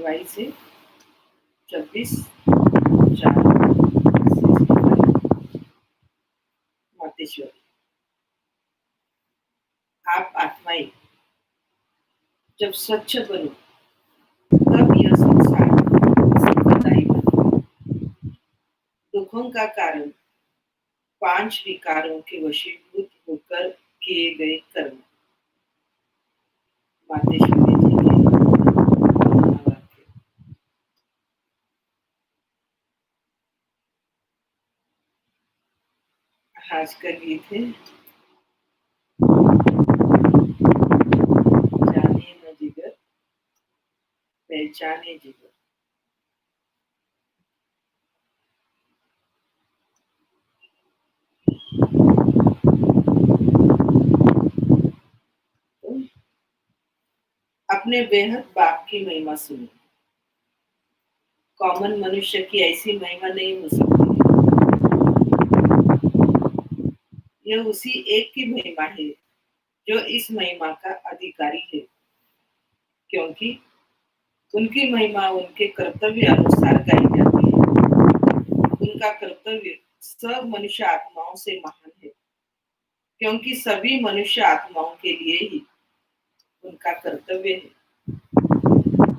Revise है 26 मातेश्वरी। आप आत्माएं जब स्वच्छ बनो तब यह संसार सुखदायी बने। दुखों का कारण 5 विकारों के वशीभूत होकर किए गए कर्म। मातेश्वरी जी के वाक्य। आज का गीत है जाने न जिगर पहचाने जिगर। तो अपने बेहद बाप की महिमा सुनी। कॉमन मनुष्य की ऐसी महिमा नहीं हो सकती। यह उसी एक की महिमा है जो इस महिमा का अधिकारी है, क्योंकि उनकी महिमा उनके कर्तव्य अनुसार गाई जाती है। उनका कर्तव्य सब मनुष्य आत्माओं से महान है, क्योंकि सभी मनुष्य आत्माओं के लिए ही उनका कर्तव्य है।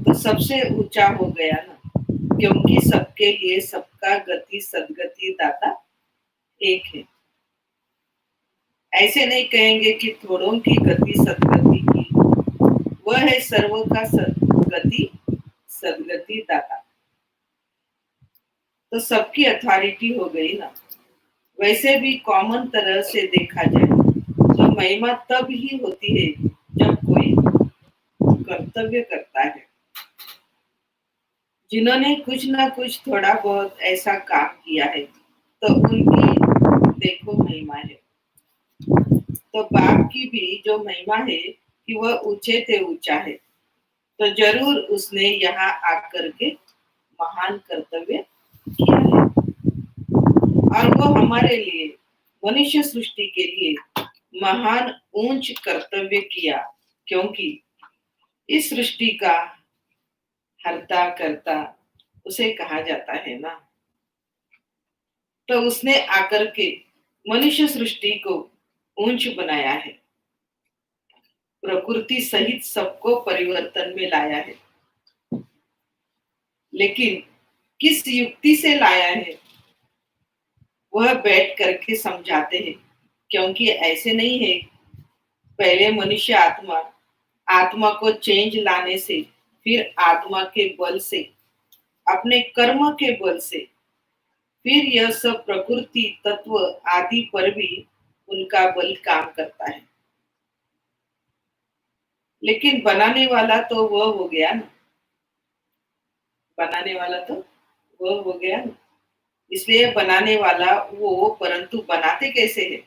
तो सबसे ऊंचा हो गया ना, क्योंकि सबके लिए सबका गति सदगति दाता एक है। ऐसे नहीं कहेंगे कि थोड़ों की गति सदगति की, वह है सर्व का गति सदगति दाता। तो सबकी अथॉरिटी हो गई ना। वैसे भी कॉमन तरह से देखा जाए तो महिमा तब ही होती है जब कोई कर्तव्य करता है। जिन्होंने कुछ ना कुछ थोड़ा बहुत ऐसा काम किया है तो उनकी देखो महिमा है। तो बाप की भी जो महिमा है कि वह ऊंचे से ऊंचा है, तो जरूर उसने यहाँ आकर के महान कर्तव्य किया है। और वो हमारे लिए मनुष्य सृष्टि के लिए महान ऊंच कर्तव्य किया, क्योंकि इस सृष्टि का हर्ता कर्ता उसे कहा जाता है ना। तो उसने आकर के मनुष्य सृष्टि को ऊंच बनाया है, प्रकृति सहित सबको परिवर्तन में लाया है। लेकिन किस युक्ति से लाया है वह बैठ करके समझाते हैं, क्योंकि ऐसे नहीं है पहले मनुष्य आत्मा आत्मा को चेंज लाने से, फिर आत्मा के बल से, अपने कर्म के बल से, फिर यह सब प्रकृति तत्व आदि पर भी उनका बल काम करता है। लेकिन बनाने वाला तो वह हो गया ना, बनाने वाला तो वह हो गया ना। इसलिए बनाने वाला वो, परंतु बनाते कैसे है?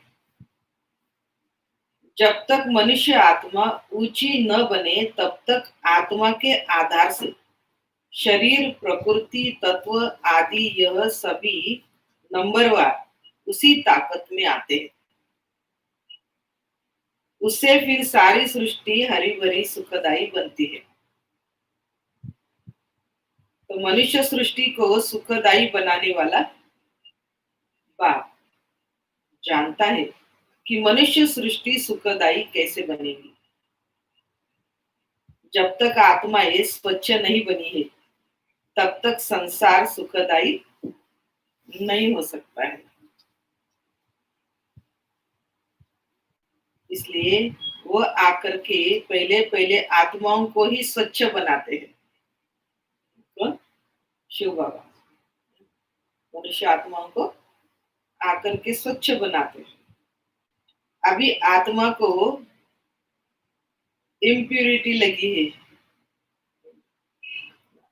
जब तक मनुष्य आत्मा ऊंची न बने तब तक आत्मा के आधार से शरीर प्रकृति तत्व आदि यह सभी नंबरवार उसी ताकत में आते हैं। उससे फिर सारी सृष्टि हरी भरी सुखदाई बनती है। तो मनुष्य सृष्टि को सुखदाई बनाने वाला बाप जानता है कि मनुष्य सृष्टि सुखदाई कैसे बनेगी। जब तक आत्मा ये स्वच्छ नहीं बनी है तब तक संसार सुखदाई नहीं हो सकता है। इसलिए वो आकर के पहले पहले आत्माओं को ही स्वच्छ बनाते हैं। कौन? शिव बाबा मनुष्य आत्माओं को आकर के स्वच्छ बनाते हैं। अभी आत्मा को इम्प्यूरिटी लगी है,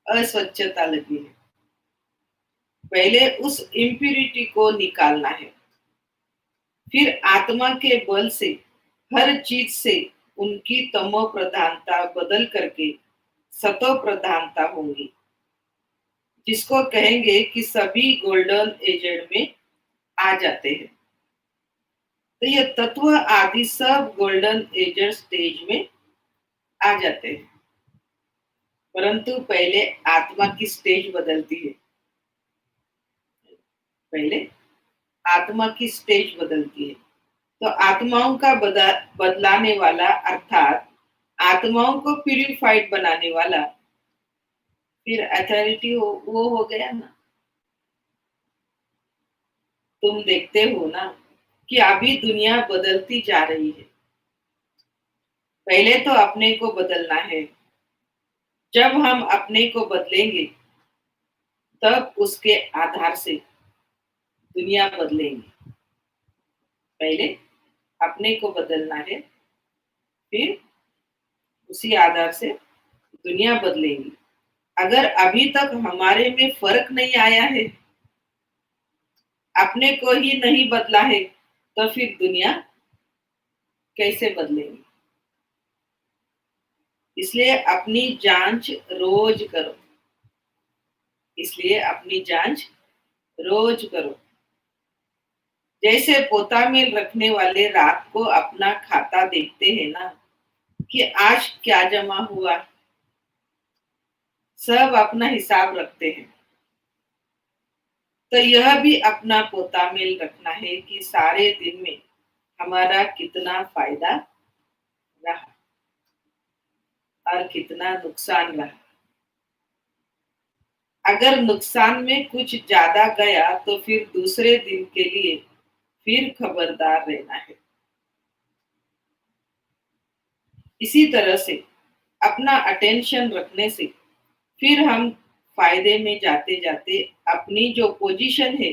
अस्वच्छता लगी है। पहले उस इम्प्यूरिटी को निकालना है, फिर आत्मा के बल से हर चीज से उनकी तमो प्रधानता बदल करके सतो प्रधानता होंगी, जिसको कहेंगे कि सभी गोल्डन एजेड में आ जाते हैं। तो ये तत्व आदि सब गोल्डन एजर स्टेज में आ जाते हैं, परंतु पहले आत्मा की स्टेज बदलती है। पहले आत्मा की स्टेज बदलती है। तो आत्माओं का बदलाने वाला अर्थात आत्माओं को प्यूरिफाइड बनाने वाला फिर अथॉरिटी वो हो गया ना। तुम देखते हो ना कि अभी दुनिया बदलती जा रही है। पहले तो अपने को बदलना है। जब हम अपने को बदलेंगे तब उसके आधार से दुनिया बदलेंगी। पहले अपने को बदलना है, फिर उसी आधार से दुनिया बदलेगी। अगर अभी तक हमारे में फर्क नहीं आया है, अपने को ही नहीं बदला है, तो फिर दुनिया कैसे बदलेगी? इसलिए अपनी जांच रोज करो। इसलिए अपनी जांच रोज करो। जैसे पोता में रखने वाले रात को अपना खाता देखते हैं ना, कि आज क्या जमा हुआ, सब अपना हिसाब रखते हैं। तो यह भी अपना पोता मेल रखना है कि सारे दिन में हमारा कितना फायदा रहा और कितना नुकसान रहा। अगर नुकसान में कुछ ज्यादा गया तो फिर दूसरे दिन के लिए फिर खबरदार रहना है। इसी तरह से अपना अटेंशन रखने से फिर हम फायदे में जाते जाते अपनी जो पोजीशन है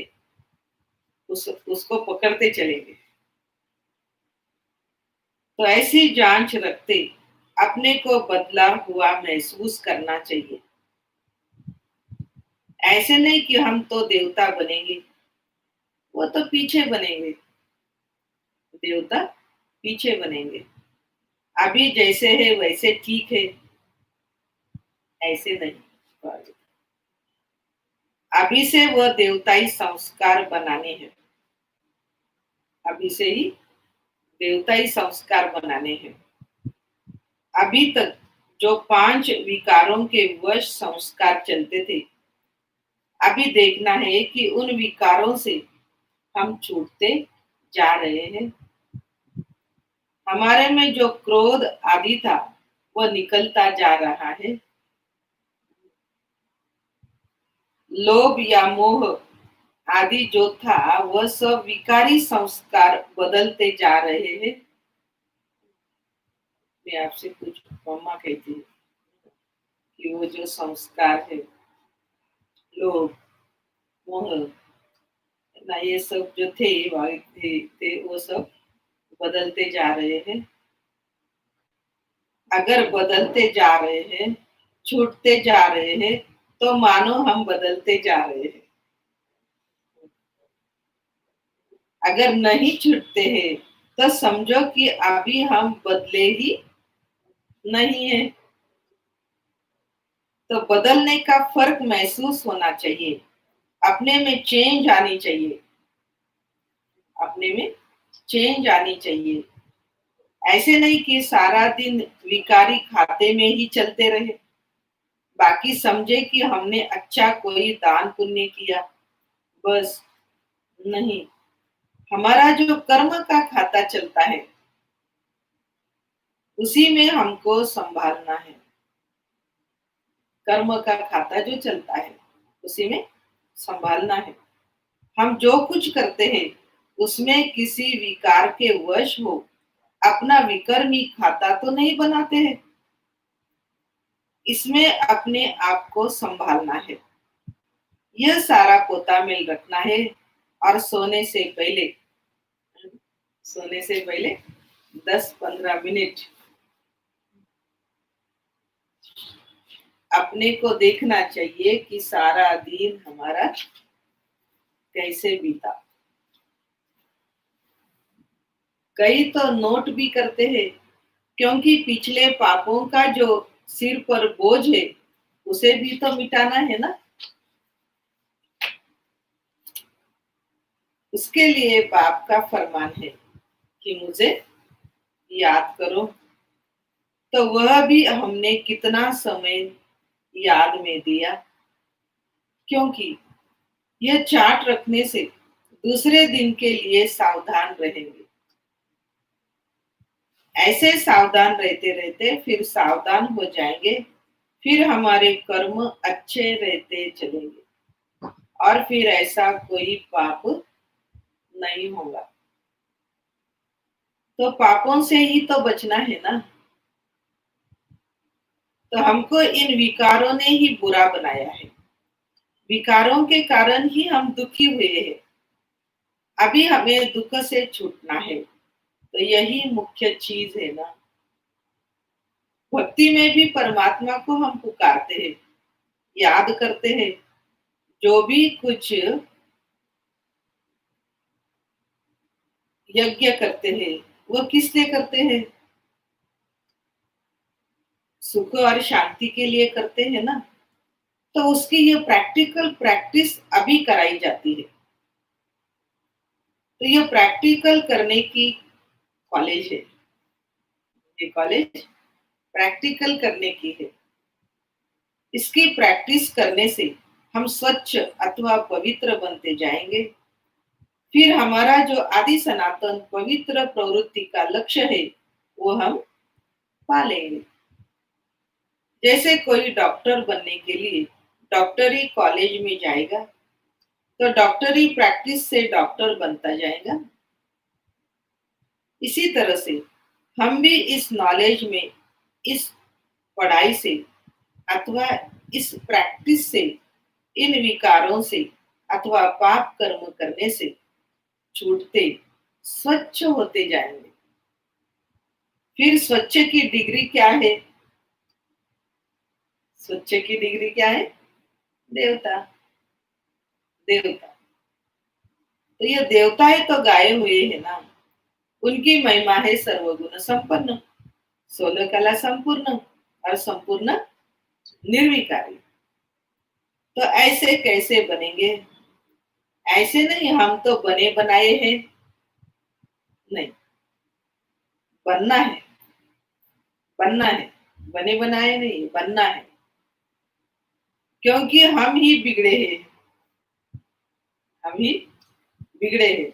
उसको पकड़ते चलेंगे। तो ऐसी जांच रखते अपने को बदला हुआ महसूस करना चाहिए। ऐसे नहीं कि हम तो देवता बनेंगे, वो तो पीछे बनेंगे। देवता पीछे बनेंगे। अभी जैसे है वैसे ठीक है, ऐसे नहीं। अभी से वह देवताई संस्कार बनाने हैं। अभी से ही देवताई संस्कार बनाने हैं। अभी तक जो 5 विकारों के वश संस्कार चलते थे, अभी देखना है कि उन विकारों से हम छूटते जा रहे हैं। हमारे में जो क्रोध आदि था वह निकलता जा रहा है। लोभ या मोह आदि जो था वह सब विकारी संस्कार बदलते जा रहे हैं। मैं आपसे कुछ मम्मा कहती हूँ कि वो जो संस्कार है, लोभ, मोह, ना ये सब जो थे वो सब बदलते जा रहे हैं। अगर बदलते जा रहे हैं, छूटते जा रहे हैं, तो मानो हम बदलते जा रहे हैं। अगर नहीं छूटते हैं तो समझो कि अभी हम बदले ही नहीं है। तो बदलने का फर्क महसूस होना चाहिए। अपने में चेंज आनी चाहिए। अपने में चेंज आनी चाहिए। ऐसे नहीं कि सारा दिन विकारी खाते में ही चलते रहे, बाकी समझे कि हमने अच्छा कोई दान पुण्य किया, बस नहीं। हमारा जो कर्म का खाता चलता है उसी में हमको संभालना है। कर्म का खाता जो चलता है उसी में संभालना है। हम जो कुछ करते हैं उसमें किसी विकार के वश हो अपना विकर्मी खाता तो नहीं बनाते हैं। इसमें अपने आप को संभालना है। यह सारा पोता मेल रखना है। और सोने से पहले 10-15 मिनट अपने को देखना चाहिए कि सारा दिन हमारा कैसे बीता। कई तो नोट भी करते हैं, क्योंकि पिछले पापों का जो सिर पर बोझ है उसे भी तो मिटाना है ना। उसके लिए बाप का फरमान है कि मुझे याद करो। तो वह भी हमने कितना समय याद में दिया, क्योंकि यह चार्ट रखने से दूसरे दिन के लिए सावधान रहेंगे। ऐसे सावधान रहते रहते फिर सावधान हो जाएंगे। फिर हमारे कर्म अच्छे रहते चलेंगे और फिर ऐसा कोई पाप नहीं होगा। तो पापों से ही तो बचना है ना। तो हमको इन विकारों ने ही बुरा बनाया है। विकारों के कारण ही हम दुखी हुए हैं। अभी हमें दुख से छूटना है। तो यही मुख्य चीज है ना। भक्ति में भी परमात्मा को हम पुकारते हैं, याद करते हैं। जो भी कुछ यज्ञ करते हैं वो किस लिए करते हैं? सुख और शांति के लिए करते हैं ना। तो उसकी ये प्रैक्टिकल प्रैक्टिस अभी कराई जाती है। तो ये प्रैक्टिकल करने की कॉलेज है। ये कॉलेज प्रैक्टिकल करने की है। इसकी प्रैक्टिस करने से हम स्वच्छ अथवा पवित्र बनते जाएंगे। फिर हमारा जो आदि सनातन पवित्र प्रवृत्ति का लक्ष्य है वो हम पा लेंगे। जैसे कोई डॉक्टर बनने के लिए डॉक्टरी कॉलेज में जाएगा तो डॉक्टरी प्रैक्टिस से डॉक्टर बनता जाएगा। इसी तरह से हम भी इस नॉलेज में, इस पढ़ाई से अथवा इस प्रैक्टिस से, इन विकारों से अथवा पाप कर्म करने से छूटते स्वच्छ होते जाएंगे। फिर स्वच्छ की डिग्री क्या है? स्वच्छ की डिग्री क्या है? देवता। देवता। तो ये देवताएं तो गाए हुए है ना। उनकी महिमा है सर्वगुण संपन्न, 16 कला संपूर्ण और संपूर्ण निर्विकारी। तो ऐसे कैसे बनेंगे? ऐसे नहीं हम तो बने बनाए हैं। नहीं, बनना है। बनना है। बने बनाए नहीं, बनना है। क्योंकि हम ही बिगड़े हैं। हम ही बिगड़े हैं।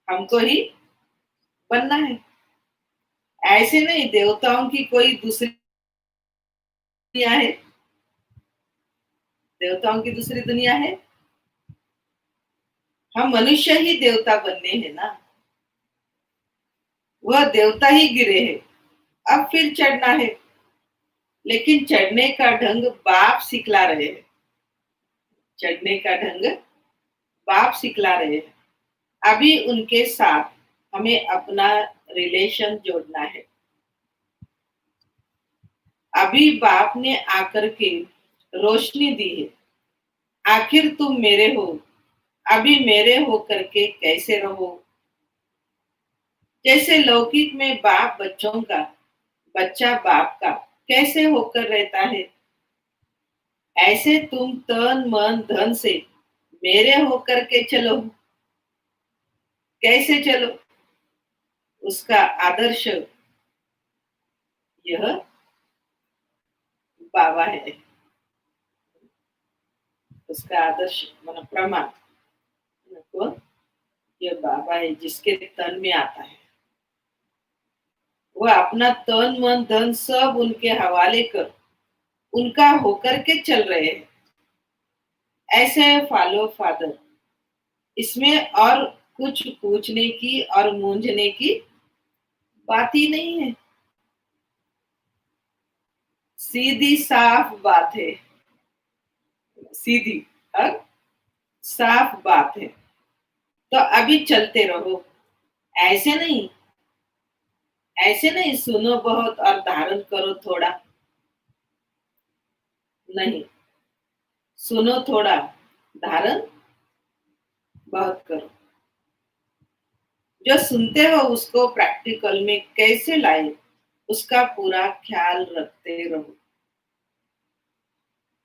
हमको ही बनना है। ऐसे नहीं देवताओं की कोई दूसरी दुनिया है। देवताओं की दूसरी दुनिया है। हम मनुष्य ही देवता बनने हैं ना। वह देवता ही गिरे हैं। अब फिर चढ़ना है। लेकिन चढ़ने का ढंग बाप सिखला रहे हैं। चढ़ने का ढंग बाप सिखला रहे हैं। अभी उनके साथ हमें अपना रिलेशन जोड़ना है। अभी बाप ने आकर के रोशनी दी है। आखिर तुम मेरे हो, अभी मेरे हो करके कैसे रहो। जैसे लौकिक में बाप बच्चों का, बच्चा बाप का कैसे होकर रहता है, ऐसे तुम तन मन धन से मेरे होकर के चलो। कैसे चलो? उसका आदर्श यह बाबा है। उसका आदर्श मतलब प्रमाण को ये बाबा है जिसके तन में आता है। वह अपना तन मन धन सब उनके हवाले कर उनका होकर के चल रहे हैं। ऐसे फॉलो फादर। इसमें और कुछ पूछने की और मूंझने की बात ही नहीं है। सीधी साफ बात है। सीधी और साफ बात है। तो अभी चलते रहो। ऐसे नहीं, ऐसे नहीं सुनो बहुत और धारण करो थोड़ा। नहीं, सुनो थोड़ा, धारण बहुत करो। जो सुनते हो उसको प्रैक्टिकल में कैसे लाए उसका पूरा ख्याल रखते रहो।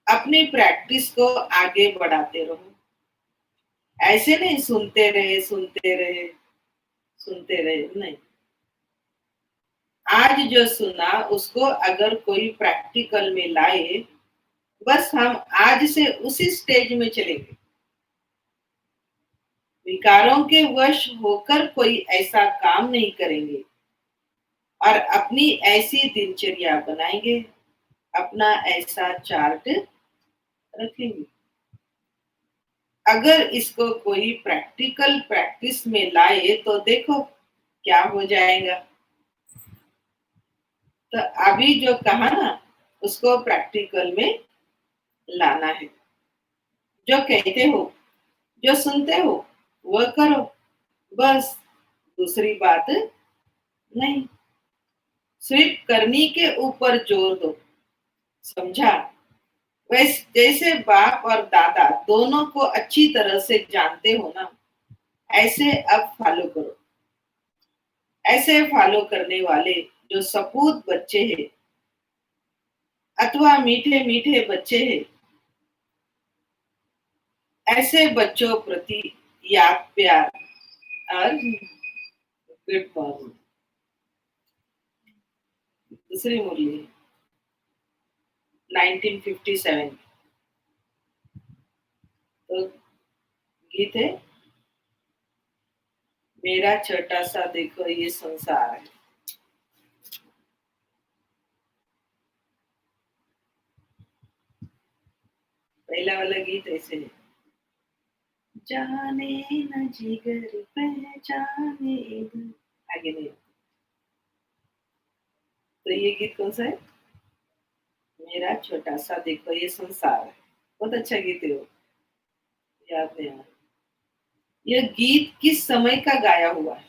अपनी प्रैक्टिस को आगे बढ़ाते रहो। ऐसे नहीं सुनते रहे सुनते रहे सुनते रहे, नहीं। आज जो सुना उसको अगर कोई प्रैक्टिकल में लाए, बस हम आज से उसी स्टेज में चलेंगे। विकारों के वश होकर कोई ऐसा काम नहीं करेंगे और अपनी ऐसी दिनचर्या बनाएंगे, अपना ऐसा चार्ट रखेंगे। अगर इसको कोई प्रैक्टिकल प्रैक्टिस में लाए तो देखो क्या हो जाएगा। तो अभी जो कहा ना उसको प्रैक्टिकल में लाना है। जो कहते हो, जो सुनते हो, वह करो, बस, दूसरी बात नहीं। सिर्फ करने के ऊपर जोर दो, समझा? वैसे जैसे बाप और दादा दोनों को अच्छी तरह से जानते हो ना, ऐसे अब फॉलो करो। ऐसे फॉलो करने वाले जो सपूत बच्चे हैं अथवा मीठे मीठे बच्चे हैं, ऐसे बच्चों प्रति याद प्यार और गुड मॉर्निंग। दूसरी मुरली 1957 तो गीत है, मेरा छोटा सा देखो ये संसार है। पहला वाला गीत ऐसे है, जाने न जिगर पहचाने दिल। आगे नहीं। तो ये गीत कौन सा है? मेरा छोटा सा देखो ये संसार है। बहुत अच्छा गीत है वो, याद नहीं आ रहा। यह गीत किस समय का गाया हुआ है?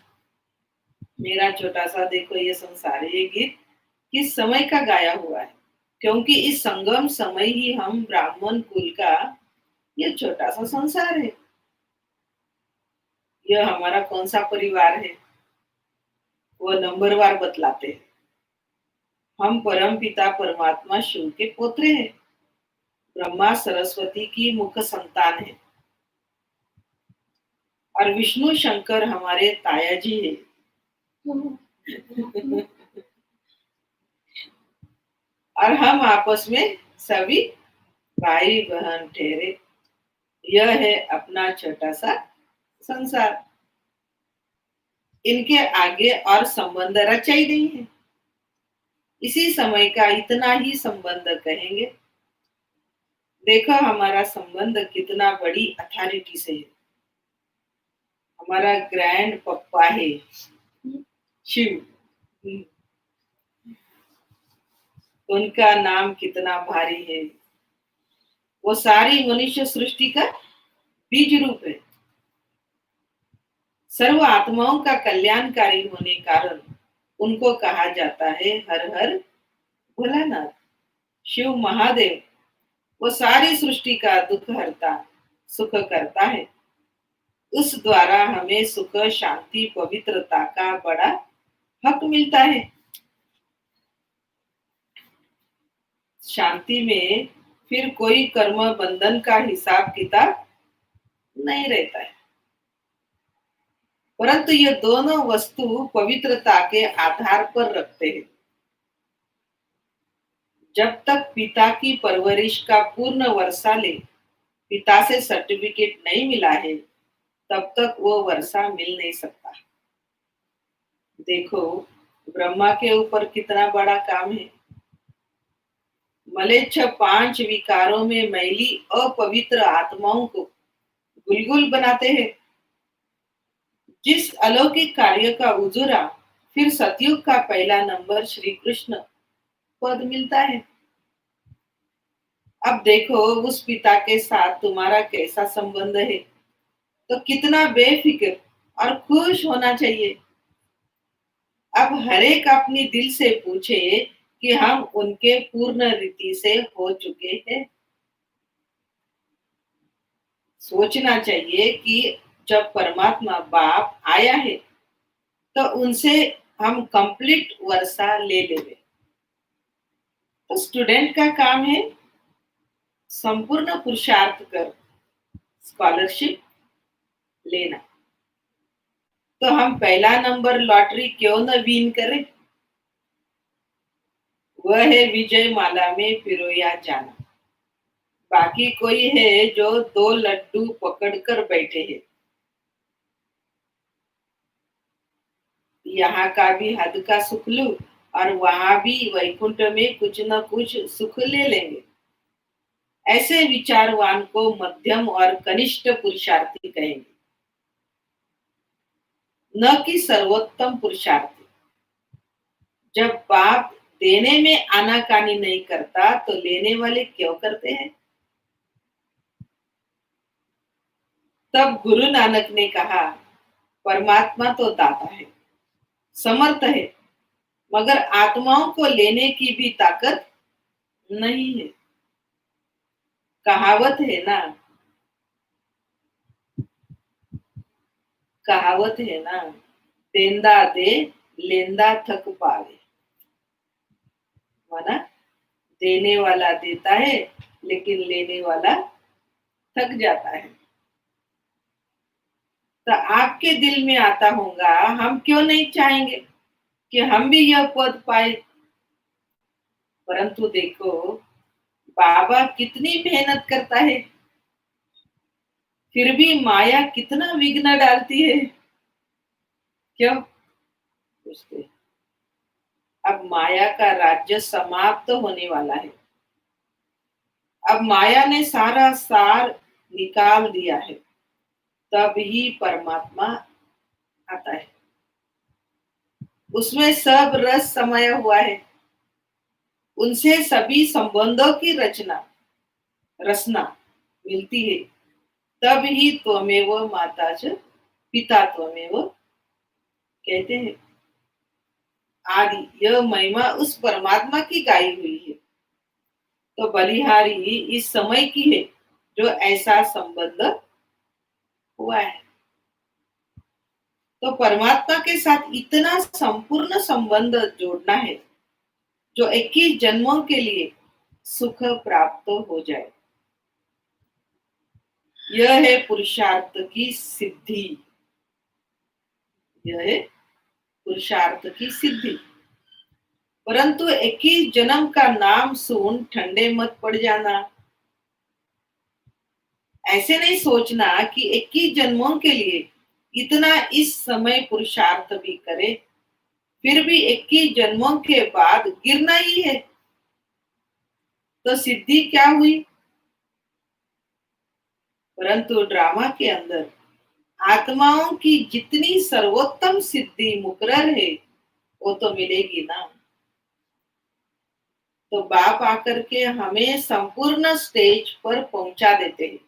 मेरा छोटा सा देखो ये संसार है, ये गीत किस समय का गाया हुआ है? क्योंकि इस संगम समय ही हम ब्राह्मण कुल का ये छोटा सा संसार है। यह हमारा कौन सा परिवार है, वह नंबरवार बतलाते हैं। हम परम पिता परमात्मा शिव के पोत्रे हैं, ब्रह्मा सरस्वती की मुख संतान है और विष्णु शंकर हमारे तायाजी है। और हम आपस में सभी भाई बहन ठहरे। यह है अपना छोटा सा संसार। इनके आगे और संबंध रचा ही नहीं है। इसी समय का इतना ही संबंध कहेंगे। देखो हमारा संबंध कितना बड़ी अथॉरिटी से है। हमारा ग्रैंड पप्पा है शिव। उनका नाम कितना भारी है। वो सारी मनुष्य सृष्टि का बीज रूप है। सर्व आत्माओं का कल्याणकारी होने कारण उनको कहा जाता है हर हर भोलानाथ। शिव महादेव वो सारी सृष्टि का दुख हरता, सुख करता है। उस द्वारा हमें सुख शांति पवित्रता का बड़ा हक मिलता है। शांति में फिर कोई कर्म बंधन का हिसाब किताब नहीं रहता है, परंतु ये दोनों वस्तु पवित्रता के आधार पर रखते हैं। जब तक पिता की परवरिश का पूर्ण वर्षा ले पिता से सर्टिफिकेट नहीं मिला है, तब तक वो वर्षा मिल नहीं सकता। देखो ब्रह्मा के ऊपर कितना बड़ा काम है। मलेच्छ 5 विकारों में मैली अपवित्र आत्माओं को गुलगुल बनाते हैं। जिस अलौकिक कार्य का उजूरा फिर सतयुग का पहला नंबर श्री कृष्ण पद मिलता है। अब देखो उस पिता के साथ तुम्हारा कैसा संबंध है, तो कितना बेफिक्र और खुश होना चाहिए। अब हर एक अपनी दिल से पूछे कि हम उनके पूर्ण रीति से हो चुके हैं। सोचना चाहिए कि जब परमात्मा बाप आया है तो उनसे हम कंप्लीट वर्षा ले लेंगे। तो स्टूडेंट का काम है संपूर्ण पुरुषार्थ कर स्कॉलरशिप लेना। तो हम पहला नंबर लॉटरी क्यों न विन करें? वह है विजय माला में पिरोया जाना। बाकी कोई है जो 2 लड्डू पकड़कर बैठे हैं। यहाँ का भी हद का सुख लूं और वहां भी वैकुंठ में कुछ न कुछ सुख ले लेंगे। ऐसे विचारवान को मध्यम और कनिष्ठ पुरुषार्थी कहेंगे, न कि सर्वोत्तम पुरुषार्थी। जब बाप देने में आनाकानी नहीं करता तो लेने वाले क्यों करते हैं? तब गुरु नानक ने कहा, परमात्मा तो दाता है, समर्थ है, मगर आत्माओं को लेने की भी ताकत नहीं है। कहावत है ना, कहावत है ना, देंदा दे, लेंदा थक पावे। माना देने वाला देता है, लेकिन लेने वाला थक जाता है। तो आपके दिल में आता होगा, हम क्यों नहीं चाहेंगे कि हम भी यह पद पाए। परंतु देखो, बाबा कितनी मेहनत करता है, फिर भी माया कितना विघ्न डालती है। क्यों? पूछते। अब माया का राज्य समाप्त होने वाला है। अब माया ने सारा सार निकाल दिया है, तब ही परमात्मा आता है। उसमें सब रस समाया हुआ है, उनसे सभी संबंधों की रचना मिलती है। तब ही त्वमेव माता च पिता त्वमेव कहते हैं। आदि यह महिमा उस परमात्मा की गाई हुई है। तो बलिहारी इस समय की है जो ऐसा संबंध हुआ है। तो परमात्मा के साथ इतना संपूर्ण संबंध जोड़ना है जो 21 जन्मों के लिए सुख प्राप्त हो जाए। यह है पुरुषार्थ की सिद्धि। यह है पुरुषार्थ की सिद्धि। परंतु 21 जन्म का नाम सुन ठंडे मत पड़ जाना। ऐसे नहीं सोचना कि 21 जन्मों के लिए इतना इस समय पुरुषार्थ भी करे, फिर भी 21 जन्मों के बाद गिरना ही है, तो सिद्धि क्या हुई? परंतु ड्रामा के अंदर आत्माओं की जितनी सर्वोत्तम सिद्धि मुकर्रर है, वो तो मिलेगी ना। तो बाप आकर के हमें संपूर्ण स्टेज पर पहुंचा देते हैं,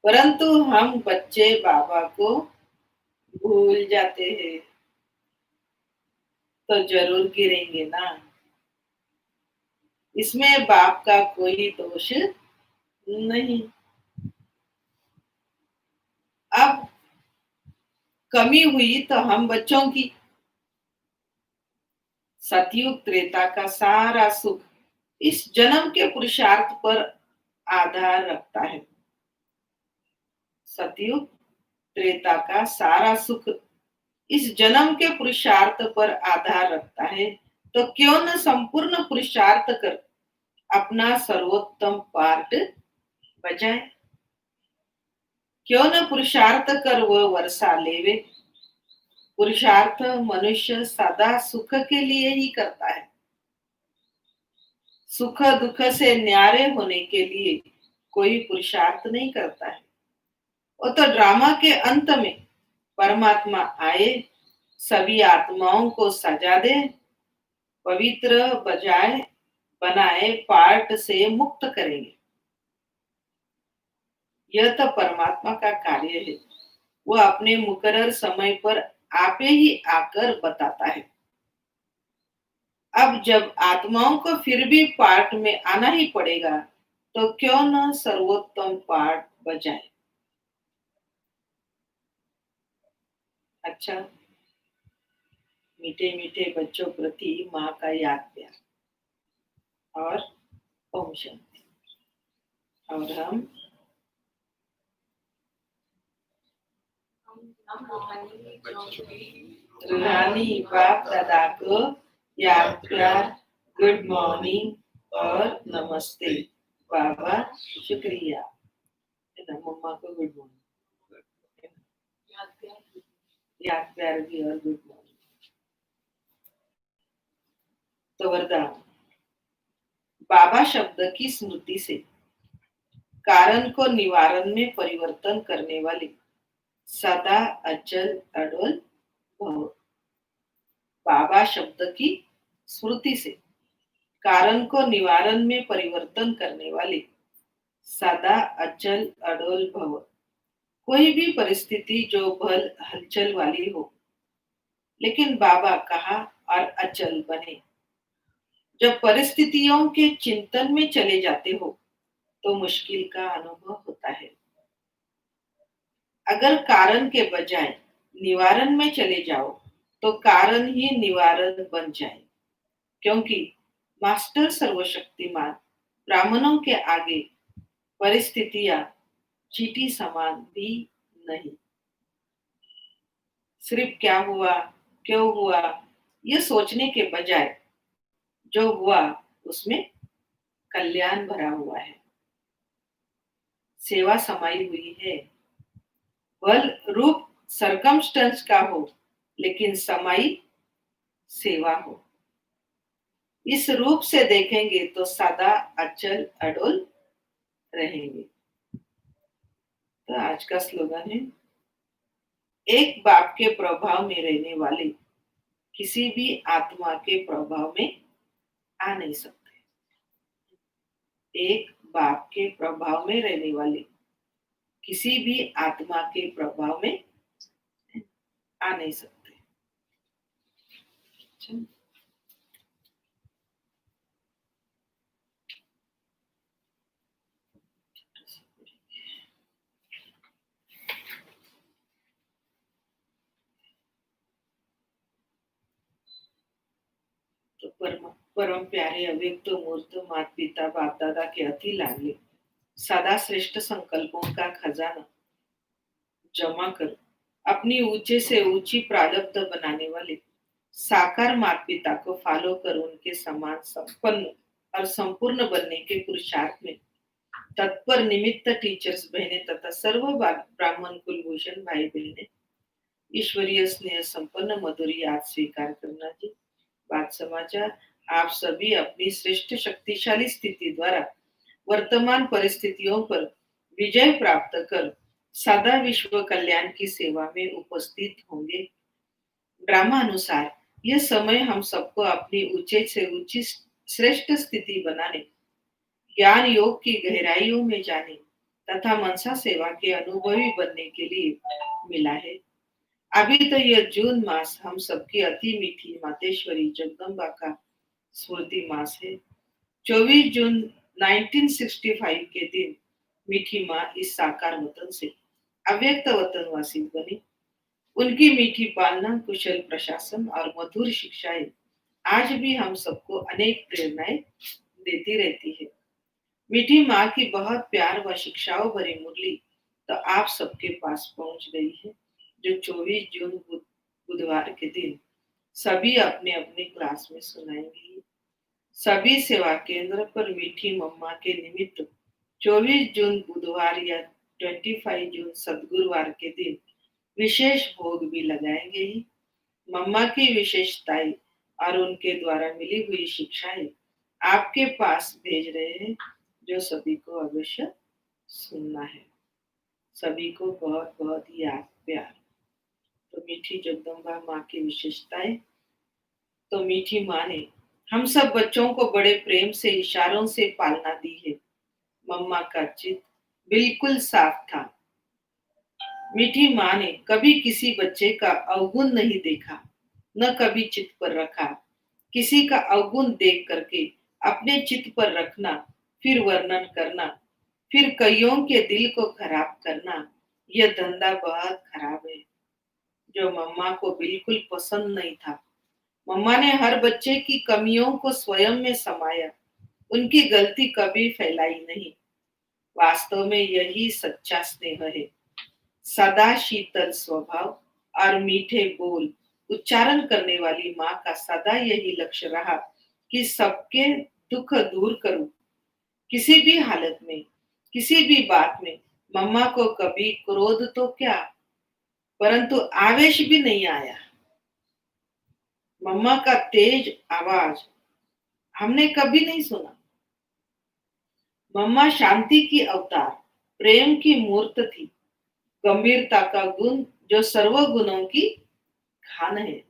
परंतु हम बच्चे बाबा को भूल जाते हैं, तो जरूर गिरेंगे ना। इसमें बाप का कोई दोष नहीं। अब कमी हुई तो हम बच्चों की। सतयुग त्रेता का सारा सुख इस जन्म के पुरुषार्थ पर आधार रखता है। सतयुग त्रेता का सारा सुख इस जन्म के पुरुषार्थ पर आधार रखता है। तो क्यों न संपूर्ण पुरुषार्थ कर अपना सर्वोत्तम पार्ट बजाए। क्यों न पुरुषार्थ कर वह वर्षा लेवे। पुरुषार्थ मनुष्य सदा सुख के लिए ही करता है, सुख दुख से न्यारे होने के लिए कोई पुरुषार्थ नहीं करता है। वो तो ड्रामा के अंत में परमात्मा आए, सभी आत्माओं को सजा दे, पवित्र बजाए बनाए पार्ट से मुक्त करेंगे। यह तो परमात्मा का कार्य है। वह अपने मुकर्रर समय पर आपे ही आकर बताता है। अब जब आत्माओं को फिर भी पाठ में आना ही पड़ेगा, तो क्यों न सर्वोत्तम पाठ बजाए। अच्छा, मीठे मीठे बच्चों प्रति माँ का याद प्यार और ओम शांति। और हम रूहानी बाप दादा को याद प्यार, गुड मॉर्निंग और नमस्ते। बाबा शुक्रिया। मम्मा को गुड मॉर्निंग, याद प्यार भी और गुड मॉर्निंग। तो वरदान, बाबा शब्द की स्मृति से कारण को निवारण में परिवर्तन करने वाली सदा अचल अडोल भव। बाबा शब्द की स्मृति से कारण को निवारण में परिवर्तन करने वाली सदा अचल अडोल भव। कोई भी परिस्थिति जो भल हलचल वाली हो, लेकिन बाबा कहा और अचल बने। जब परिस्थितियों के चिंतन में चले जाते हो तो मुश्किल का अनुभव होता है। अगर कारण के बजाय निवारण में चले जाओ तो कारण ही निवारण बन जाए, क्योंकि मास्टर सर्वशक्तिमान ब्राह्मणों के आगे परिस्थितियां चीटी समान भी नहीं। सिर्फ क्या हुआ, क्यों हुआ, ये सोचने के बजाय जो हुआ उसमें कल्याण भरा हुआ है, सेवा समाई हुई है। बल रूप सरकमस्टेंस का हो, लेकिन समाई सेवा हो। इस रूप से देखेंगे तो सदा अचल अडोल रहेंगे। तो आज का स्लोगन है, एक बाप के प्रभाव में रहने वाले किसी भी आत्मा के प्रभाव में आ नहीं सकते। एक बाप के प्रभाव में रहने वाले किसी भी आत्मा के प्रभाव में आ नहीं सकते। तो परम प्यारे अव्यक्त मूर्त माता पिता बाप दादा के अति लाडले सदा श्रेष्ठ संकल्पों का खजाना जमा कर अपनी ऊंचे से ऊंची प्रारब्ध बनाने वाले साकार माता पिता को फॉलो कर उनके समान संपन्न और संपूर्ण बनने के पुरुषार्थ में तत्पर निमित्त टीचर्स बहने तथा सर्व ब्राह्मण कुलभूषण भाई बहने ईश्वरीय स्नेह संपन्न मधुरी आज स्वीकार करना जी। बात समाचार, आप सभी अपनी श्रेष्ठ शक्तिशाली स्थिति द्वारा वर्तमान परिस्थितियों पर विजय प्राप्त कर सदा विश्व कल्याण की सेवा में उपस्थित होंगे। ड्रामा अनुसार यह समय हम सबको अपनी ऊंचे से ऊंची श्रेष्ठ स्थिति बनाने, ज्ञान योग की गहराइयों में जाने तथा मनसा सेवा के अनुभवी बनने के लिए मिला है। अभी तो यह जून मास हम सबकी अति मीठी मातेश्वरी जगदम्बा का स्मृति मास है। 24 जून 1965 के दिन मीठी माँ इस साकार वतन से अव्यक्त वतनवासी बनी। उनकी मीठी पालना, कुशल प्रशासन और मधुर शिक्षाएं आज भी हम सबको अनेक प्रेरणाएं देती रहती है। मीठी माँ की बहुत प्यार व शिक्षाओं भरी मुरली तो आप सबके पास पहुंच गई है, जो 24 जून बुधवार के दिन सभी अपने अपने क्लास में सुनाएंगे। सभी सेवा केंद्र पर मीठी मम्मा के निमित्त 24 जून बुधवार या 25 जून सदगुरुवार के दिन विशेष भोग भी लगाएंगे ही। मम्मा की विशेषताएं और उनके द्वारा मिली हुई शिक्षाएं आपके पास भेज रहे हैं, जो सभी को अवश्य सुनना है। सभी को बहुत बहुत याद प्यार। तो मीठी जगदम्बा माँ की विशेषताएं। तो मीठी माँ ने हम सब बच्चों को बड़े प्रेम से इशारों से पालना दी है। मम्मा का चित्त बिल्कुल साफ था। मीठी माँ ने कभी किसी बच्चे का अवगुण नहीं देखा, न कभी चित्त पर रखा। किसी का अवगुण देख करके अपने चित्त पर रखना, फिर वर्णन करना, फिर कईयों के दिल को खराब करना, यह धंधा बहुत खराब है, जो मम्मा को बिल्कुल पसंद नहीं था। मम्मा ने हर बच्चे की कमियों को स्वयं में समाया, उनकी गलती कभी फैलाई नहीं। वास्तव में यही सच्चा स्नेह है। सदा शीतल स्वभाव और मीठे बोल उच्चारण करने वाली माँ का सदा यही लक्ष्य रहा कि सबके दुख दूर करूं। किसी भी हालत में, किसी भी बात में मम्मा को कभी क्रोध तो क्या, परंतु आवेश भी नहीं आया। मम्मा का तेज आवाज हमने कभी नहीं सुना। मम्मा शांति की अवतार, प्रेम की मूर्त थी, गंभीरता का गुण जो सर्व गुणों की खान है।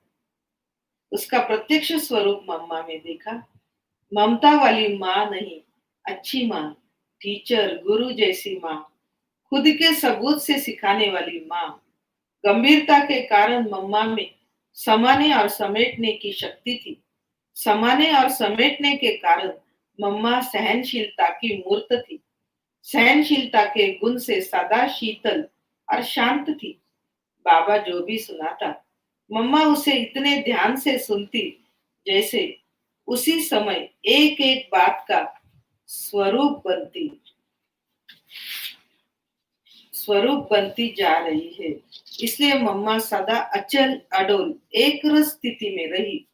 उसका प्रत्यक्ष स्वरूप मम्मा में देखा। ममता वाली माँ नहीं, अच्छी माँ, टीचर, गुरु जैसी माँ, खुद के सबूत से सिखाने वाली माँ। गंभीरता के कारण मम्मा में समाने और समेटने की शक्ति थी। समाने और समेटने के कारण मम्मा सहनशीलता की मूर्त थी। सहनशीलता के गुण से सदा शीतल और शांत थी। बाबा जो भी सुनाता, मम्मा उसे इतने ध्यान से सुनती जैसे उसी समय एक एक बात का स्वरूप बनती स्वरूप बनती जा रही है। इसलिए मम्मा सदा अचल अडोल एक रस स्थिति में रही।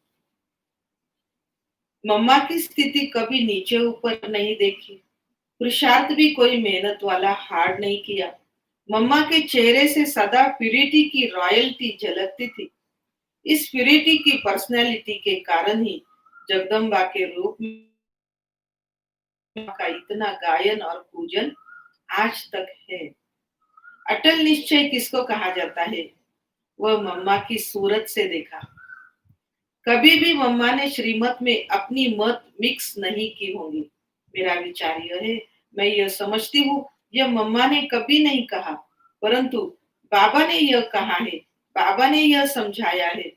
मम्मा की स्थिति कभी नीचे ऊपर नहीं देखी, पुरुषार्थ भी कोई मेहनत वाला हार्ड नहीं किया। मम्मा के चेहरे से सदा प्यूरिटी की रॉयल्टी झलकती थी। इस प्यूरिटी की पर्सनैलिटी के कारण ही जगदम्बा के रूप में का इतना गायन और पूजन आज तक है। अटल निश्चय किसको कहा जाता है? वह मम्मा की सूरत से देखा। कभी भी मम्मा ने श्रीमत में अपनी मत मिक्स नहीं की होंगी। मेरा विचार यह है, मैं यह समझती हूँ, यह मम्मा ने कभी नहीं कहा, परंतु बाबा ने यह कहा है, बाबा ने यह समझाया है।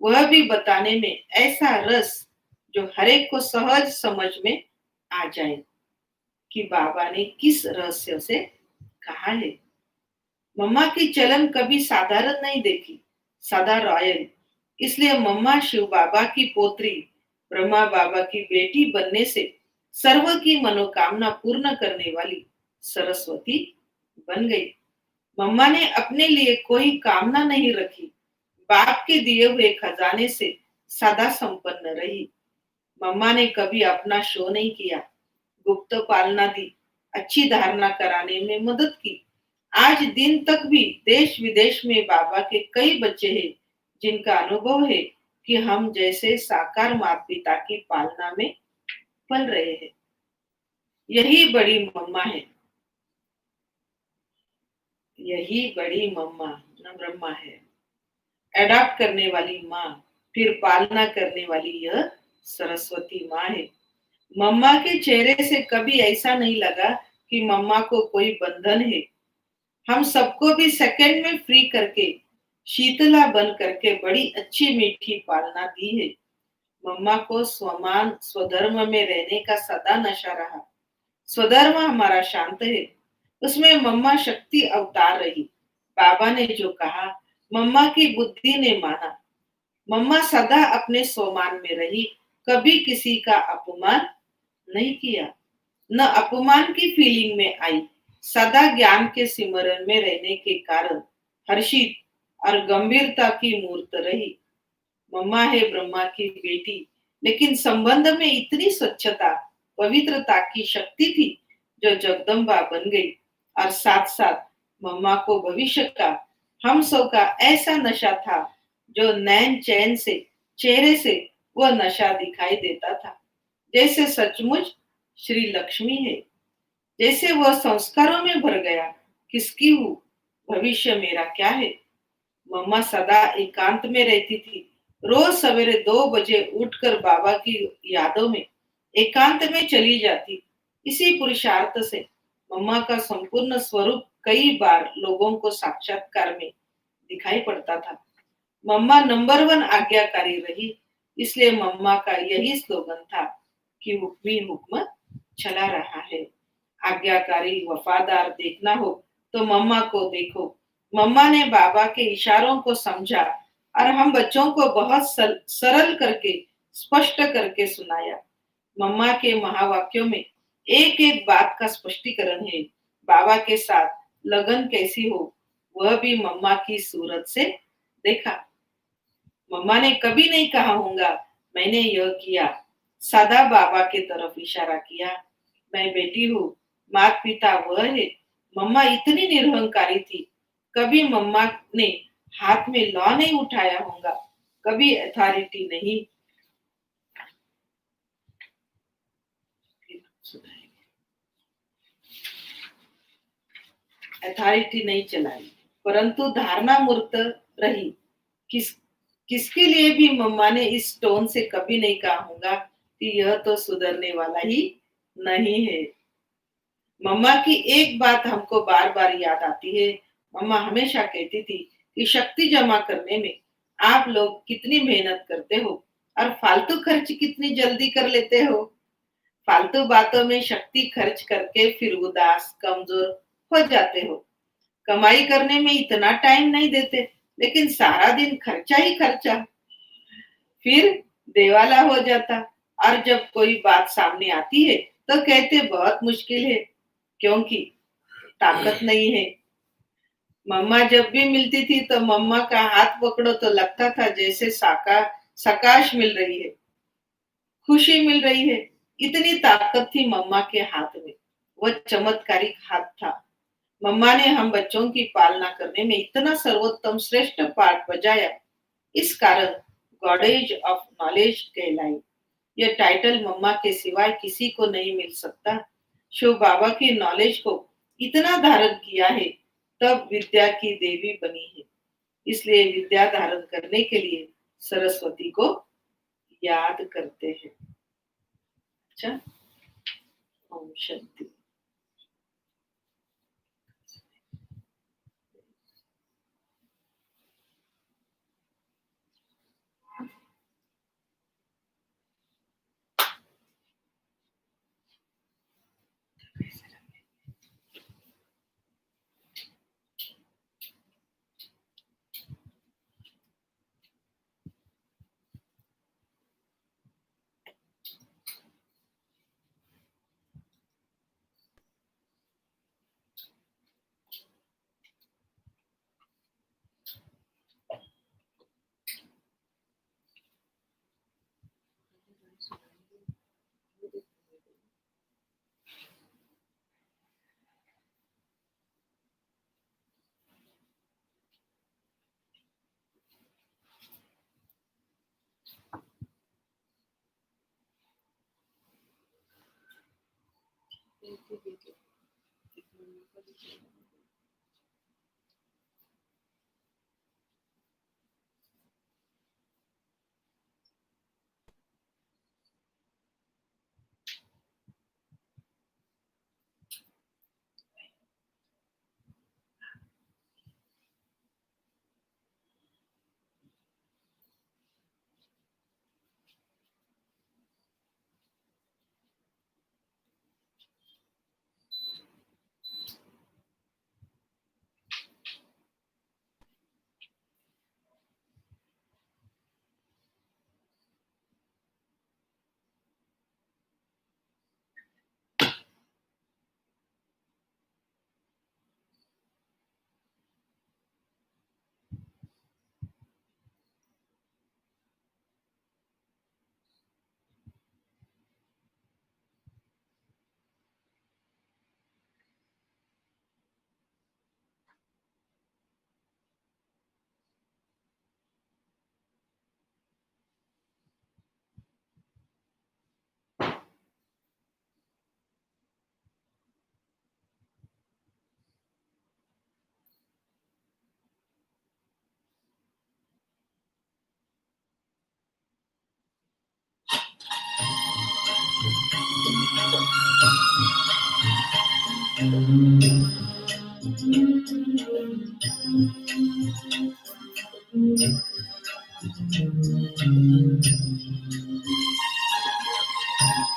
वह भी बताने में ऐसा रस जो हरेक को सहज समझ में आ जाए कि बाबा ने किस रहस्य से कहा है। मम्मा की चलन कभी साधारण नहीं देखी, सदा रॉयल। इसलिए मम्मा शिव बाबा की पोत्री, ब्रह्मा बाबा की बेटी बनने से सर्व की मनोकामना पूर्ण करने वाली सरस्वती बन गई। मम्मा ने अपने लिए कोई कामना नहीं रखी, बाप के दिए हुए खजाने से सदा संपन्न रही। मम्मा ने कभी अपना शो नहीं किया, गुप्त पालना दी, अच्छी धारणा कराने में मदद की। आज दिन तक भी देश विदेश में बाबा के कई बच्चे हैं जिनका अनुभव है कि हम जैसे साकार माता पिता की पालना में पल रहे हैं। यही बड़ी मम्मा है, यही बड़ी मम्मा न ब्रह्मा है। अडॉप्ट करने वाली माँ, फिर पालना करने वाली यह सरस्वती माँ है। मम्मा के चेहरे से कभी ऐसा नहीं लगा कि मम्मा को कोई बंधन है। हम सबको भी सेकंड में फ्री करके शीतला बन करके बड़ी अच्छी मीठी पालना दी है। मम्मा को स्वमान स्वधर्म में रहने का सदा नशा रहा। स्वधर्म हमारा शांत है, उसमें मम्मा शक्ति अवतार रही। बाबा ने जो कहा मम्मा की बुद्धि ने माना। मम्मा सदा अपने स्वमान में रही, कभी किसी का अपमान नहीं किया, न अपमान की फीलिंग में आई। सदा ज्ञान के सिमरन में रहने के कारण हर्षित और गंभीरता की मूर्त रही। मम्मा है ब्रह्मा की बेटी, लेकिन संबंध में इतनी स्वच्छता, पवित्रता की शक्ति थी जो जगदम्बा बन गई। और साथ साथ मम्मा को भविष्य का, हम सब का ऐसा नशा था जो नैन चैन से चेहरे से वह नशा दिखाई देता था, जैसे सचमुच श्री लक्ष्मी है। जैसे वह संस्कारों में भर गया, किसकी हूँ, भविष्य मेरा क्या है। मम्मा सदा एकांत में रहती थी। रोज सवेरे 2 बजे उठकर बाबा की यादों में एकांत में चली जाती। इसी पुरुषार्थ से मम्मा का संपूर्ण स्वरूप कई बार लोगों को साक्षात्कार में दिखाई पड़ता था। मम्मा नंबर 1 आज्ञाकारी रही। इसलिए मम्मा का यही स्लोगन था कि हुक्मी हुक्म चला रहा है। आज्ञाकारी वफादार देखना हो तो मम्मा को देखो। मम्मा ने बाबा के इशारों को समझा और हम बच्चों को बहुत सरल करके स्पष्ट करके सुनाया। मम्मा के महावाक्यों में एक एक बात का स्पष्टीकरण है। बाबा के साथ लगन कैसी हो, वह भी मम्मा की सूरत से देखा। मम्मा ने कभी नहीं कहा होगा मैंने यह किया, सदा बाबा के तरफ इशारा किया। मैं बेटी हूँ, माता पिता वह है। मम्मा इतनी निरहंकारी थी, कभी मम्मा ने हाथ में लॉ नहीं उठाया होगा, कभी अथॉरिटी नहीं अथॉरिटी नहीं चलाई, परंतु धारणा मूर्त रही। किस किसके लिए भी मम्मा ने इस टोन से कभी नहीं कहा होगा कि यह तो सुधरने वाला ही नहीं है। मम्मा की एक बात हमको बार बार याद आती है। मम्मा हमेशा कहती थी कि शक्ति जमा करने में आप लोग कितनी मेहनत करते हो और फालतू खर्च कितनी जल्दी कर लेते हो। फालतू बातों में शक्ति खर्च करके फिर उदास कमजोर हो जाते हो। कमाई करने में इतना टाइम नहीं देते, लेकिन सारा दिन खर्चा ही खर्चा। फिर देवाला हो जाता। और जब कोई बात सामने आती है तो कहते बहुत मुश्किल है, क्योंकि ताकत नहीं है। मम्मा जब भी मिलती थी तो मम्मा का हाथ पकड़ो तो लगता था जैसे सकाश मिल रही है, खुशी मिल रही है। इतनी ताकत थी मम्मा के हाथ में। वह चमत्कारिक हाथ था। मम्मा ने हम बच्चों की पालना करने में इतना सर्वोत्तम श्रेष्ठ पाठ बजाया। इस कारण गॉडेज ऑफ नॉलेज कहलाई। यह टाइटल मम्मा के सिवाय किसी को नहीं मिल सकता। शिव बाबा की नॉलेज को इतना धारण किया है, तब विद्या की देवी बनी है। इसलिए विद्या धारण करने के लिए सरस्वती को याद करते हैं। अच्छा, ओम शांति।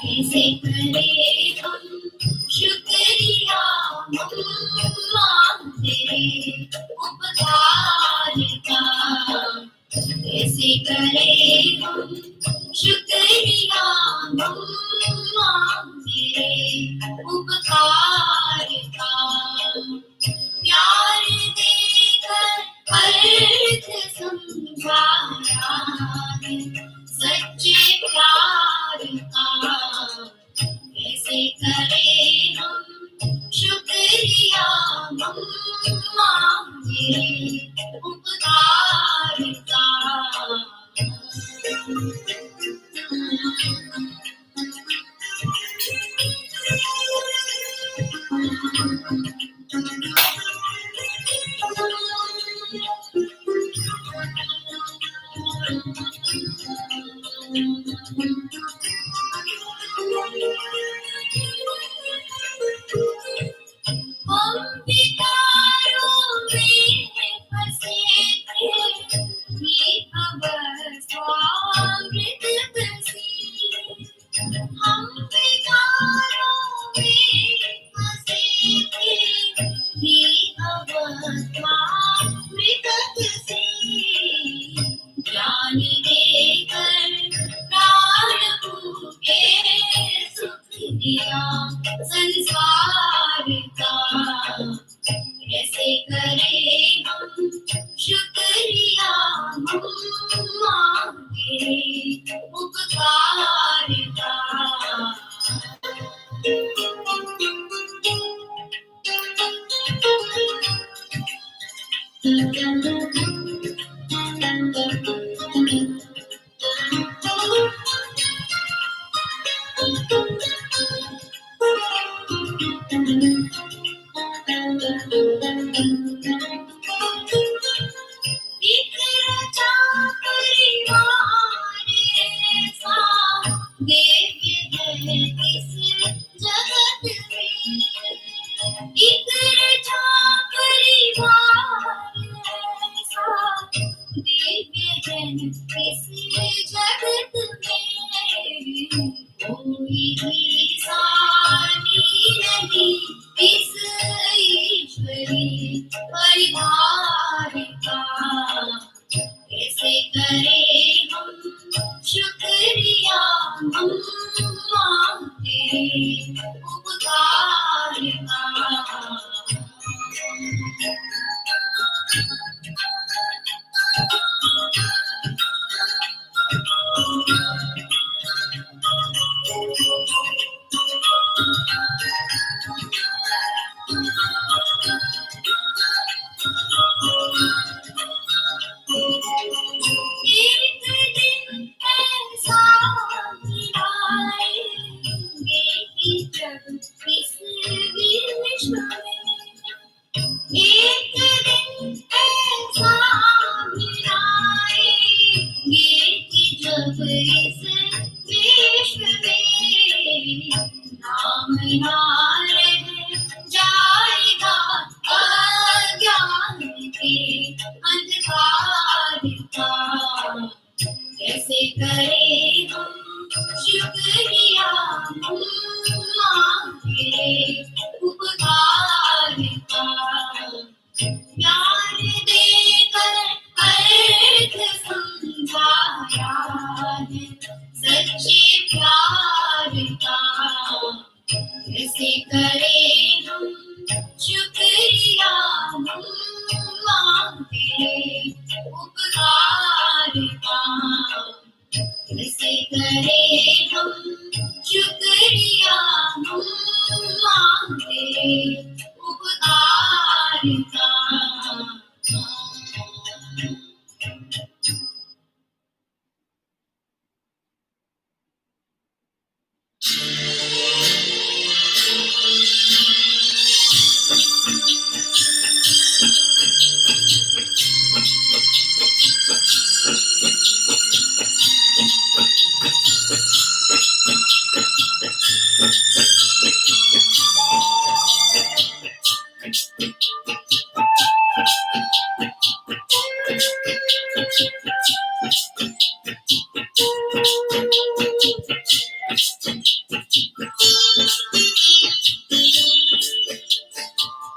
कैसे करे हम शुक्रिया मम्मा तेरे उपकार का। कैसे करे हम शुक्रिया मम्मा तेरे उपकार का। प्यार देकर अर्थ समझाया है सच्चे प्यार का। कैसे करें हम शुक्रिया मम्मा के उपकार का। हम विकारों में फंसे थे, ये अवस्था मृत बसी। हम विकारों में फंसे थे, ये अवस्था मृत बसी। ज्ञान देकर प्राण भूखे सुख दिया संसार का, कैसे करें हम शुक्रिया, हम मांगे उपकार का। बिखरा परिवार ऐसा दिव्य है इस जगत में। बिखरा परिवार ऐसा दिव्य है इस जगत में। कोई भी सानी नहीं इस ईश्वरी परिवार का, कैसे करें हम शुक्रिया, हम मांगे उपकार का। एक दिन ऐसा भी आएंगे कि जब इस विश्व में, एक दिन ऐसा भी आएंगे कि जब इस विश्व में नाम ना रह जाएगा अज्ञान के अंधकार का, कैसे करें हम शुक्रिया, हम मांगे उपकार का। प्यार देकर अर्थ समझाया है सच्चे प्यार का, कैसे करें हम शुक्रिया, हम मांगे उपकार का। कैसे करें हम शुक्रिया, हम मांगे उपकार का।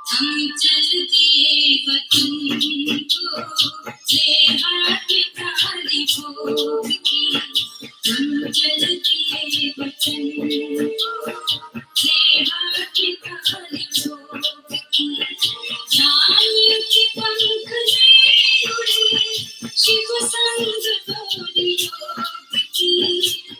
हम चलते वतन को ले हाथ खाली भोग की। हम चलते वतन को ले हाथ खाली भोग की। जान के पंख में उड़े शिव संग डोरी योग की।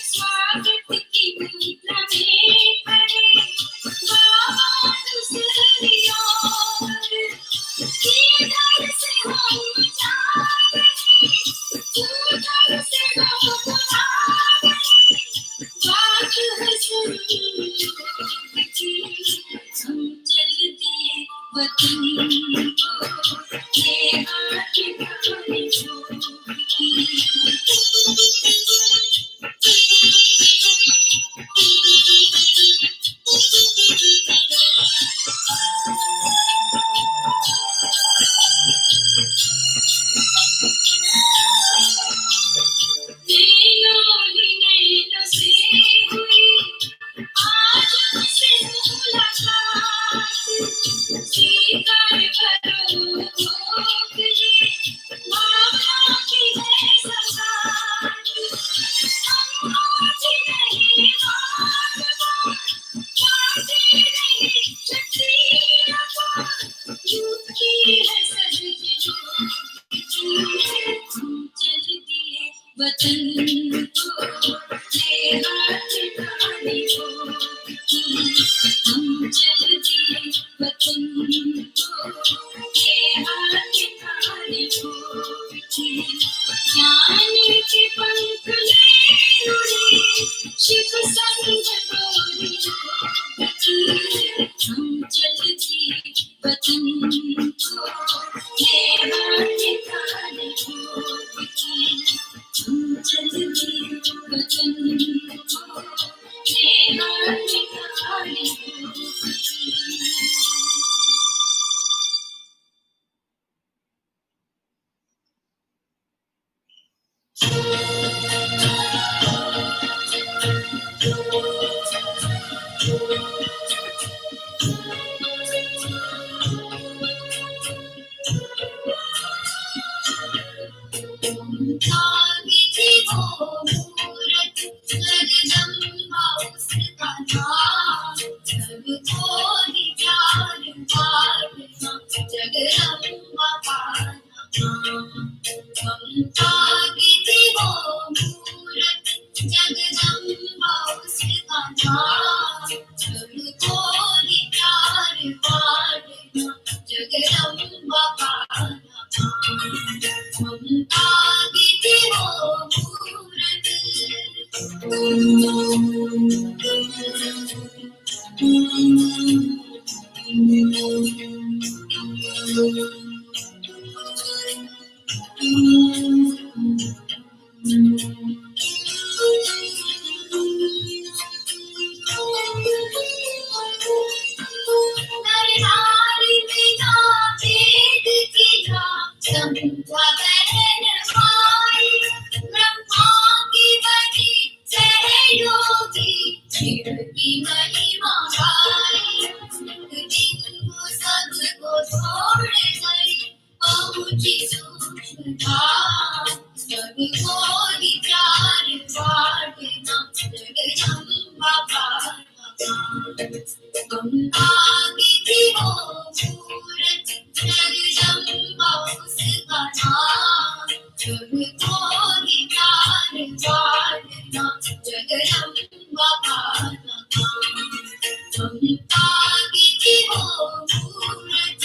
स्वागत की मुद्रा में खड़े बाबा दूसरी ओर, किधर से हम जा रहे, उधर से हम आ गए, बात है सुन लो की, हम चल दिए वतन को, ये हाथ थामे छोड़ की। नैनों ही नैनों से हुई आज हमसे मुलाकात, स्वीकार करो कि बाबा की है सगात। हम आज नहीं बागबान, बातें नहीं शकीलाबान, झूठी है सहज जोगी, हम चल दिए वतन को, ये हाथ थामे छोड़ की। हम चल दिए वतन को, ये हाथ थामे छोड़ की। ज्ञान के पंख ले उड़े, शिव संग डोरी जोड़ की। हम चल दिए वतन को, ये हाथ थामे छोड़ की। हम चल दिए वतन को, ये हाथ थामे छोड़ की। जागी थी वो मूरत, जगदम्बा उसका नाम, सबको ही प्यार पालना, जगदम्बा का नाम। जागी थी वो मूरत, जगदम्बा उसका नाम, सबको ही प्यार पालना, जगदम्बा का नाम। ममता की थी वो मूरत, नरनारी बिना भेद किया, समझा बहन माई, ब्रह्मा की बनी सहयोगी, शिव की महिमा गाई। दिन वो सबको छोड़ गई, पहुंची सूक्ष्मता, सबको ही प्यार बांटना, जगदम्बा का नाम। गंगा की थी वो मूरत, जगदम्बा उसका नाम, सबको ही प्यार बांटना, जगदम्बा का नाम। गंगा की थी वो मूरत,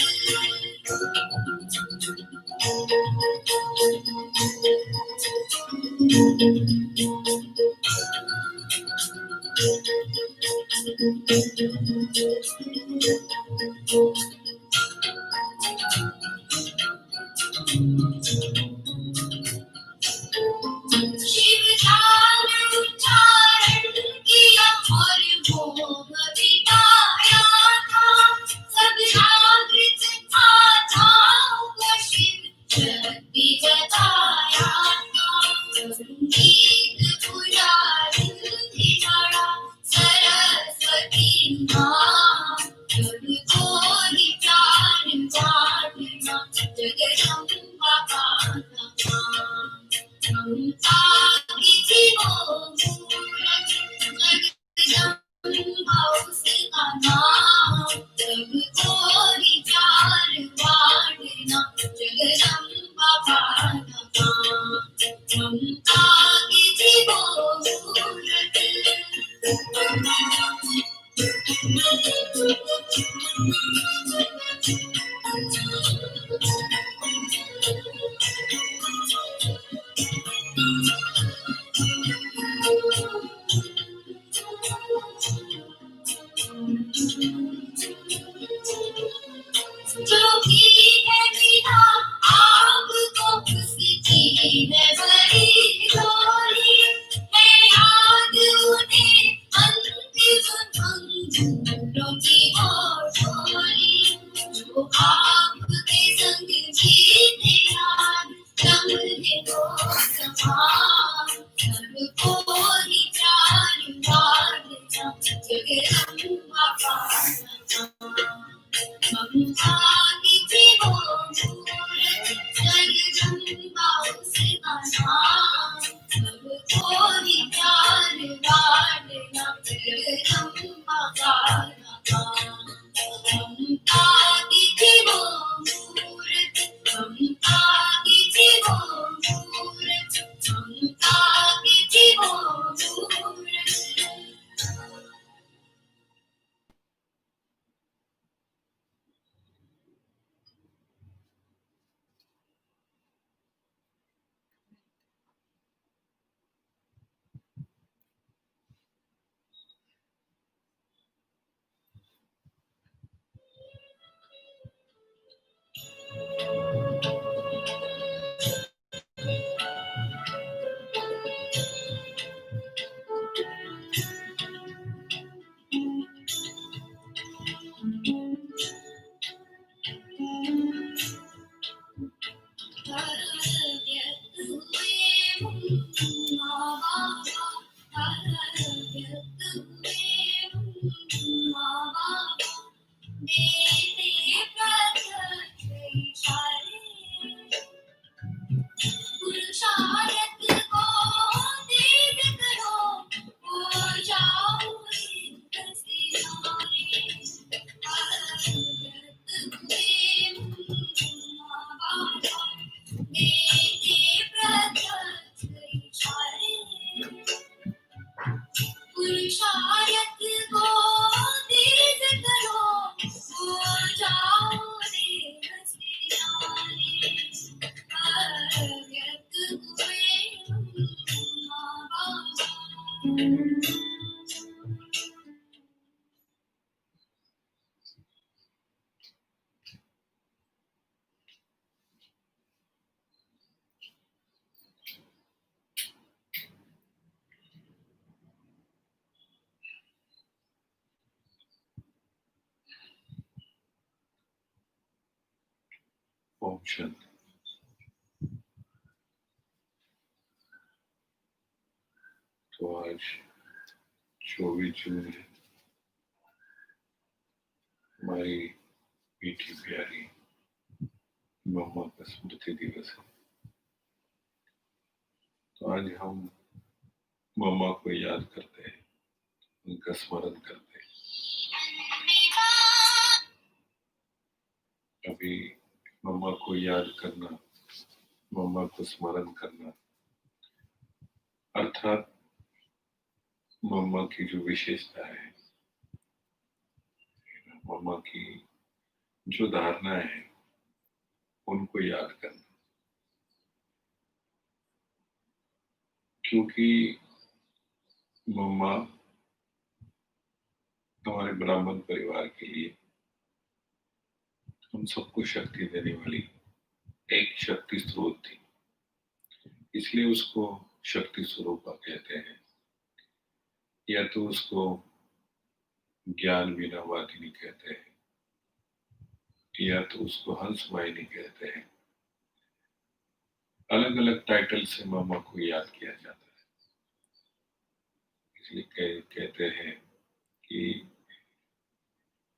शिव नाम उच्चारण किया और भोग बिताया था, सब जागृत था, जाओ शिव शक्ति जताया था। गीत पुराण की बड़ा सरस्वती माँ, ओम शांति। तो आज 24 जून है, हमारी मीठी प्यारी मम्मा का स्मृति दिवस है। तो आज हम मम्मा को याद करते हैं, उनका स्मरण करते हैं। अभी मम्मा को याद करना, मम्मा को स्मरण करना अर्थात मम्मा की जो विशेषता है, मम्मा की जो धारणाएं हैं, उनको याद करना। क्योंकि मम्मा हमारे ब्राह्मण परिवार के लिए हम सबको शक्ति देने वाली एक शक्ति स्रोत थी, इसलिए उसको शक्ति स्वरूपा कहते हैं, या तो उसको ज्ञान बिना वादिनी कहते हैं, या तो उसको हंस वाहिनी कहते हैं। अलग अलग टाइटल से मम्मा को याद किया जाता है। इसलिए कहते हैं कि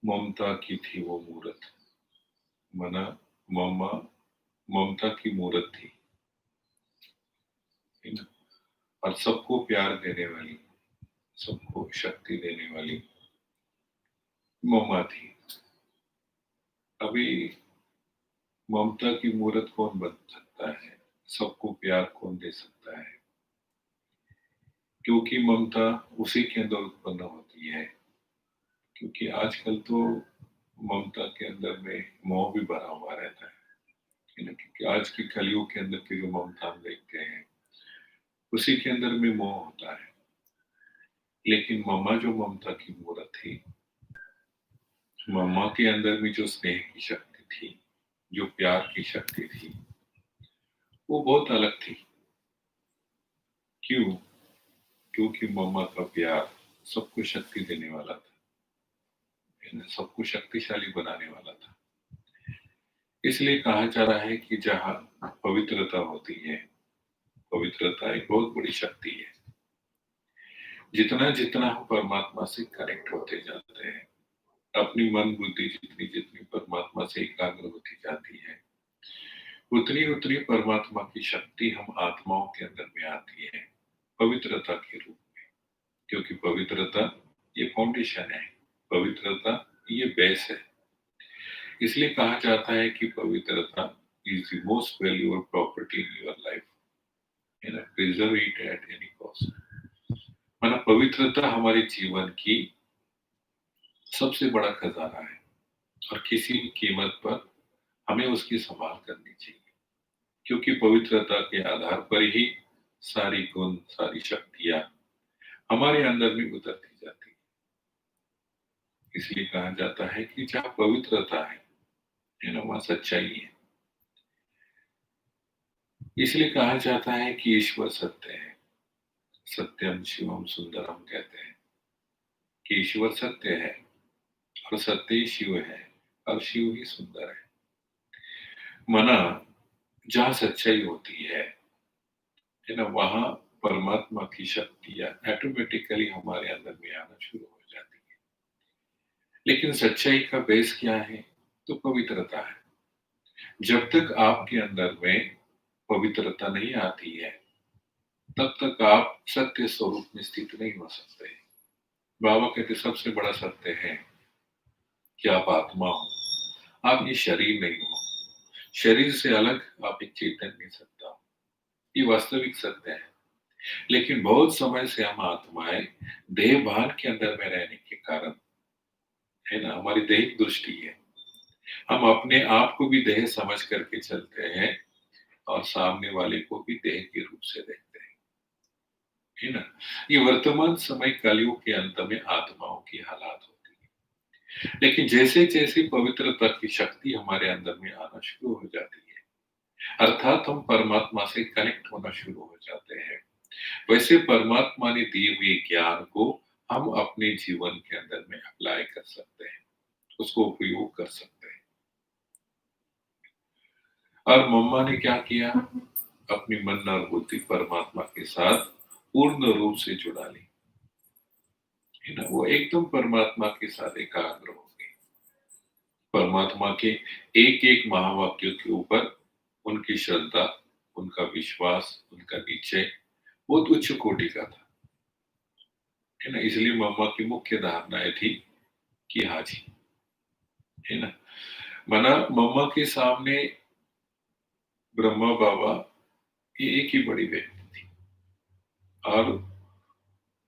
ममता की थी वो मूरत, मना मम्मा ममता की मूरत थी, है ना? और सबको प्यार देने वाली, सबको शक्ति देने वाली मम्मा थी। अभी ममता की मूरत कौन बन सकता है, सबको प्यार कौन दे सकता है? क्योंकि ममता उसी के अंदर उत्पन्न होती है। क्योंकि आजकल तो ममता के अंदर में मोह भी भरा हुआ रहता है ना? क्योंकि आज की कलियुग के अंदर की जो ममता हम देखते हैं, उसी के अंदर में मोह होता है। लेकिन मम्मा जो ममता की मूरत थी, मम्मा के अंदर में जो स्नेह की शक्ति थी, जो प्यार की शक्ति थी, वो बहुत अलग थी। क्यों? क्योंकि मम्मा का प्यार सबको शक्ति देने वाला था, सबको शक्तिशाली बनाने वाला था। इसलिए कहा जा रहा है कि जहाँ पवित्रता होती है, पवित्रता एक बहुत बड़ी शक्ति है। जितना जितना हम परमात्मा से कनेक्ट होते जाते हैं, अपनी मन बुद्धि जितनी जितनी परमात्मा से एकाग्र होती जाती है, उतनी उतनी परमात्मा की शक्ति हम आत्माओं के अंदर में आती है, पवित्रता के रूप में। क्योंकि पवित्रता ये फाउंडेशन है, पवित्रता ये बेस है। इसलिए कहा जाता है कि पवित्रता is the most valuable property in your life, and preserve it at any cost. माना पवित्रता हमारे जीवन की सबसे बड़ा खजाना है और किसी भी कीमत पर हमें उसकी संभाल करनी चाहिए। क्योंकि पवित्रता के आधार पर ही सारी गुण, सारी शक्तियां हमारे अंदर में उतरती जाती है। इसलिए कहा जाता है कि जहाँ पवित्रता है ना, वहां सच्चाई है। इसलिए कहा जाता है कि ईश्वर सत्य है, सत्यम शिवम सुंदरम कहते हैं कि ईश्वर सत्य है और सत्य ही शिव है और शिव ही सुंदर है। माना जहाँ सच्चाई होती है ना, वहां परमात्मा की शक्तियां ऑटोमेटिकली हमारे अंदर में आना शुरू हो जाती है। लेकिन सच्चाई का बेस क्या है? तो पवित्रता है। जब तक आपके अंदर में पवित्रता नहीं आती है, तब तक आप सत्य स्वरूप में स्थित नहीं हो सकते। बाबा कहते सबसे बड़ा सत्य है कि आप आत्मा हो, आप ये शरीर नहीं हो। शरीर से अलग आप एक चैतन्य सत्ता हो, ये वास्तविक सत्य है। लेकिन बहुत समय से हम आत्माएं देह भान के अंदर में रहने के कारण, है ना, हमारी दैहिक दृष्टि है, हम अपने आप को भी देह समझ करके चलते हैं और सामने वाले को भी देह के रूप से देखते हैं, है ना? ये वर्तमान समय कलयुग के अंत में आत्माओं की हालात होती है। लेकिन जैसे-जैसे पवित्रता की शक्ति हमारे अंदर में आना शुरू हो जाती है, अर्थात हम परमात्मा से कनेक्ट होना शुरू हो जाते हैं, वैसे परमात्मा ने दिए हुए ज्ञान को हम अपने जीवन के अंदर में अप्लाई कर सकते हैं, उसको उपयोग कर सकते हैं। और मम्मा ने क्या किया? अपनी मन और बुद्धि परमात्मा के साथ पूर्ण रूप से जुड़ा ली, है ना? वो एकदम परमात्मा के साथ एकाग्र हो गई। परमात्मा के एक-एक महावाक्य के ऊपर उनकी श्रद्धा, उनका विश्वास, उनका निश्चय बहुत उच्च कोटि का था, है ना? इसलिए मम्मा की मुख्य धारणाएँ थी कि हाँ जी, है ना? माना मम्मा के सामने ब्रह्मा बाबा ये एक ही बड़ी व्यक्ति थी और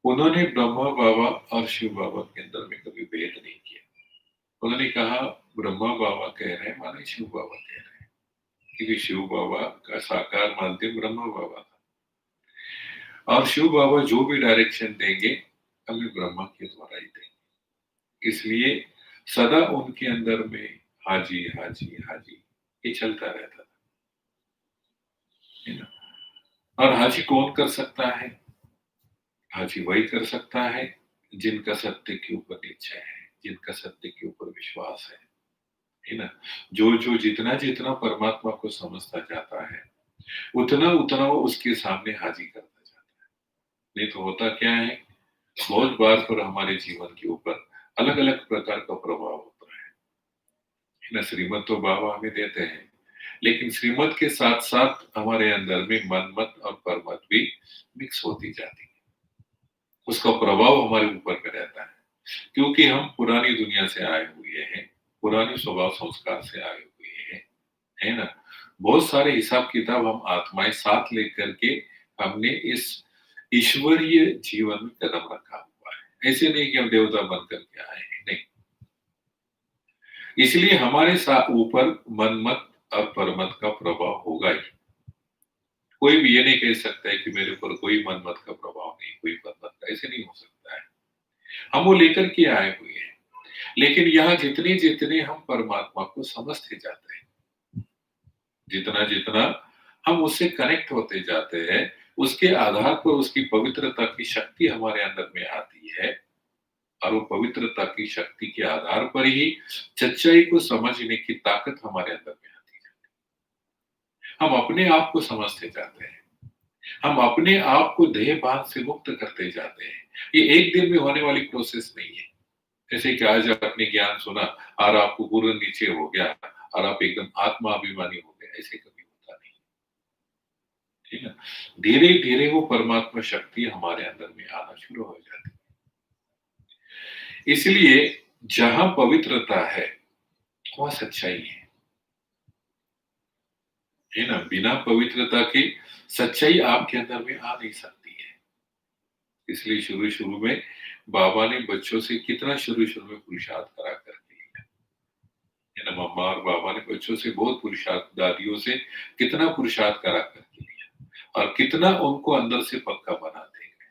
उन्होंने ब्रह्मा बाबा और शिव बाबा के अंदर में कभी भेद नहीं किया। उन्होंने कहा ब्रह्मा बाबा कह रहे हैं माने शिव बाबा कह रहे हैं, क्योंकि शिव बाबा का साकार माध्यम ब्रह्मा बाबा था और शिव बाबा जो भी डायरेक्शन देंगे हमें ब्रह्मा के द्वारा ही देंगे। इसलिए सदा उनके अंदर में हाजी हाजी हाजी ये चलता रहता था, है ना? और हाजी कौन कर सकता है? हाजी वही कर सकता है जिनका सत्य के ऊपर निश्चय है, जिनका सत्य के ऊपर विश्वास है ना? जो जितना परमात्मा को समझता जाता है, उतना वो उसके सामने हाजिर करता जाता है। नहीं तो होता क्या है, बहुत बार पर हमारे जीवन के ऊपर अलग-अलग प्रकार का प्रभाव होता है ना? श्रीमत तो बाबा हमें देते हैं, लेकिन श्रीमत के साथ-साथ हमारे अंदर में मनमत और परमत भी मिक्स होती जाती है। उसका प्रभाव हमारे ऊपर में रहता है, क्योंकि हम पुरानी दुनिया से आए हुए हैं, पुराने स्वभाव संस्कार से आए हुए हैं, है ना? बहुत सारे हिसाब-किताब हम आत्माएँ साथ लेकर के हमने इस ईश्वरीय जीवन में कदम रखा हुआ है। ऐसे नहीं कि हम देवता बन कर के आए हैं, नहीं। इसलिए हमारे ऊपर मनमत और परमत का प्रभाव होगा ही। कोई भी ये नहीं कह सकता है कि मेरे ऊपर कोई मनमत का प्रभाव नहीं, कोई परमत का, ऐसे नहीं हो सकता है। हम वो लेकर के आए हुए हैं। लेकिन यहाँ जितने-जितने हम परमात्मा को समझते जाते हैं, जितना-जितना हम उससे कनेक्ट होते जाते हैं, उसके आधार पर उसकी पवित्रता की शक्ति हमारे अंदर में आती है और वो पवित्रता की शक्ति के आधार पर ही सच्चाई को समझने की ताकत हमारे अंदर में आती है। हम अपने आप को समझते जाते हैं, हम अपने आप को देह-भान से मुक्त करते जाते हैं। ये एक दिन में होने वाली प्रोसेस नहीं है। जैसे कि आज आपने ज्ञान सुना और आपको पूर्ण नीचे हो गया और आप एकदम आत्माभिमानी हो गए, ऐसे कभी होता नहीं, ठीक है? धीरे-धीरे वो परमात्मा शक्ति हमारे अंदर में आना शुरू हो जाती है। इसलिए जहाँ पवित्रता है, वहाँ सच्चाई है ना? बिना पवित्रता के सच्चाई आपके अंदर में आ नहीं सकती है। इसलिए शुरू-शुरू में बाबा ने बच्चों से कितना शुरू-शुरू में पुरुषार्थ करा करके लिया, है ना? मम्मा और बाबा ने बच्चों से बहुत पुरुषार्थ, दादियों से कितना पुरुषार्थ करा करके लिया और कितना उनको अंदर से पक्का बनाते गए,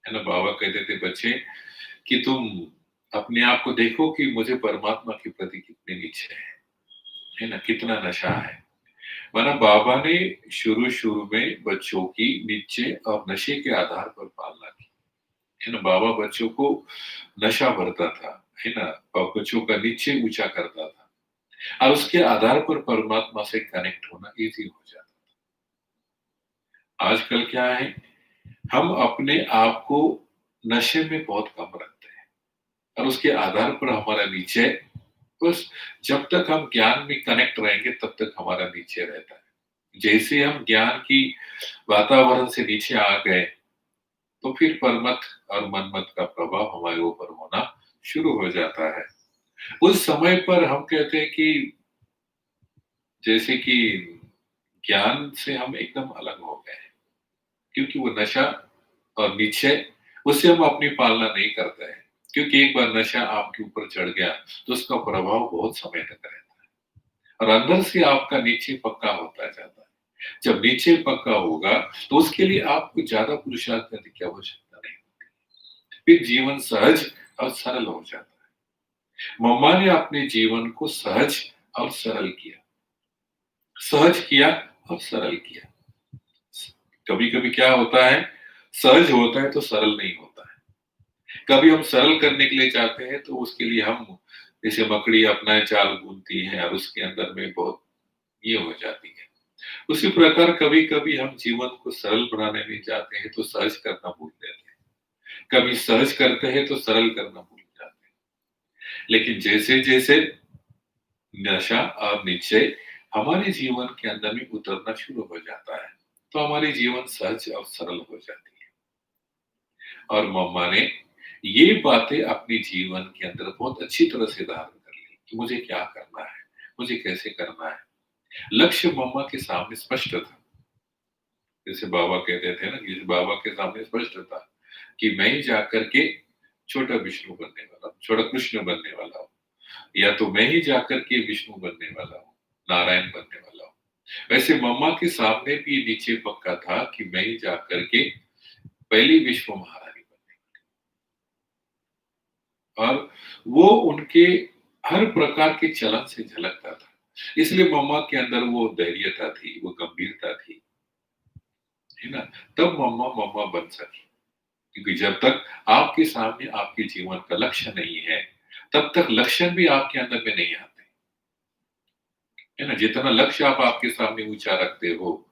है ना? बाबा कहते थे बच्चे कि तुम अपने आप को देखो कि मुझे परमात्मा के प्रति कितनी इच्छा है ना? कितना नशा है। माना बाबा ने शुरू-शुरू में बच्चों की निश्चय और नशे के आधार पर पालना की, है ना? बाबा बच्चों को नशा भरता था, है ना? और बच्चों का निश्चय ऊँचा करता था और उसके आधार पर परमात्मा से कनेक्ट होना ईज़ी हो जाता था। आजकल क्या है, हम अपने आप को नशे में बहुत कम रखते हैं और उसके आधार पर हमारा निश्चय, बस जब तक हम ज्ञान में कनेक्ट रहेंगे तब तक हमारा निश्चय रहता है। जैसे हम ज्ञान की वातावरण से नीचे आ गए, तो फिर परमत और मनमत का प्रभाव हमारे ऊपर होना शुरू हो जाता है। उस समय पर हम कहते हैं कि जैसे कि ज्ञान से हम एकदम अलग हो गए हैं, क्योंकि वो नशा और निश्चय, उससे हम अपनी पालना नहीं करते हैं, क्योंकि एक बार नशा आपके ऊपर चढ़ गया तो उसका प्रभाव बहुत समय तक रहता है और अंदर से आपका निश्चय पक्का होता जाता है। जब नीचे पक्का होगा तो उसके लिए आपको ज्यादा पुरुषार्थ करने की आवश्यकता नहीं, फिर जीवन सहज और सरल हो जाता है। मम्मा ने अपने जीवन को सहज और सरल किया, सहज किया और सरल किया। कभी कभी क्या होता है, सहज होता है तो सरल नहीं होता है। कभी हम सरल करने के लिए चाहते हैं तो उसके लिए हम, जैसे मकड़ी अपना जाल बुनती है और उसके अंदर में बहुत ये हो जाती है, उसी प्रकार कभी कभी हम जीवन को सरल बनाने में जाते हैं तो सहज करना भूल जाते हैं, कभी सहज करते हैं तो सरल करना भूल जाते हैं। लेकिन जैसे जैसे नशा और निश्चय हमारे जीवन के अंदर में उतरना शुरू हो जाता है तो हमारी जीवन सहज और सरल हो जाती है। और मम्मा ने ये बातें अपने जीवन के अंदर बहुत अच्छी तरह से धारण कर ली कि मुझे क्या करना है, मुझे कैसे करना है। लक्ष्य मम्मा के सामने स्पष्ट था। जैसे बाबा कहते थे ना, कि बाबा के सामने स्पष्ट था कि मैं ही जाकर के छोटा विष्णु बनने वाला हूँ, छोटा कृष्ण बनने वाला हूँ, या तो मैं ही जाकर के विष्णु बनने वाला हूँ, नारायण बनने वाला हूँ। वैसे मम्मा के सामने भी नीचे पक्का था कि मैं ही जाकर के पहली विश्व महारानी बनने, और वो उनके हर प्रकार के चलन से झलकता था। इसलिए मम्मा के अंदर वो धैर्यता थी, वो गंभीरता थी, है ना। तब मम्मा मम्मा बन सकी, क्योंकि जब तक आपके सामने आपके जीवन का लक्ष्य नहीं है तब तक लक्षण भी आपके अंदर में नहीं आते, है ना। जितना लक्ष्य आप आपके सामने ऊंचा रखते हो,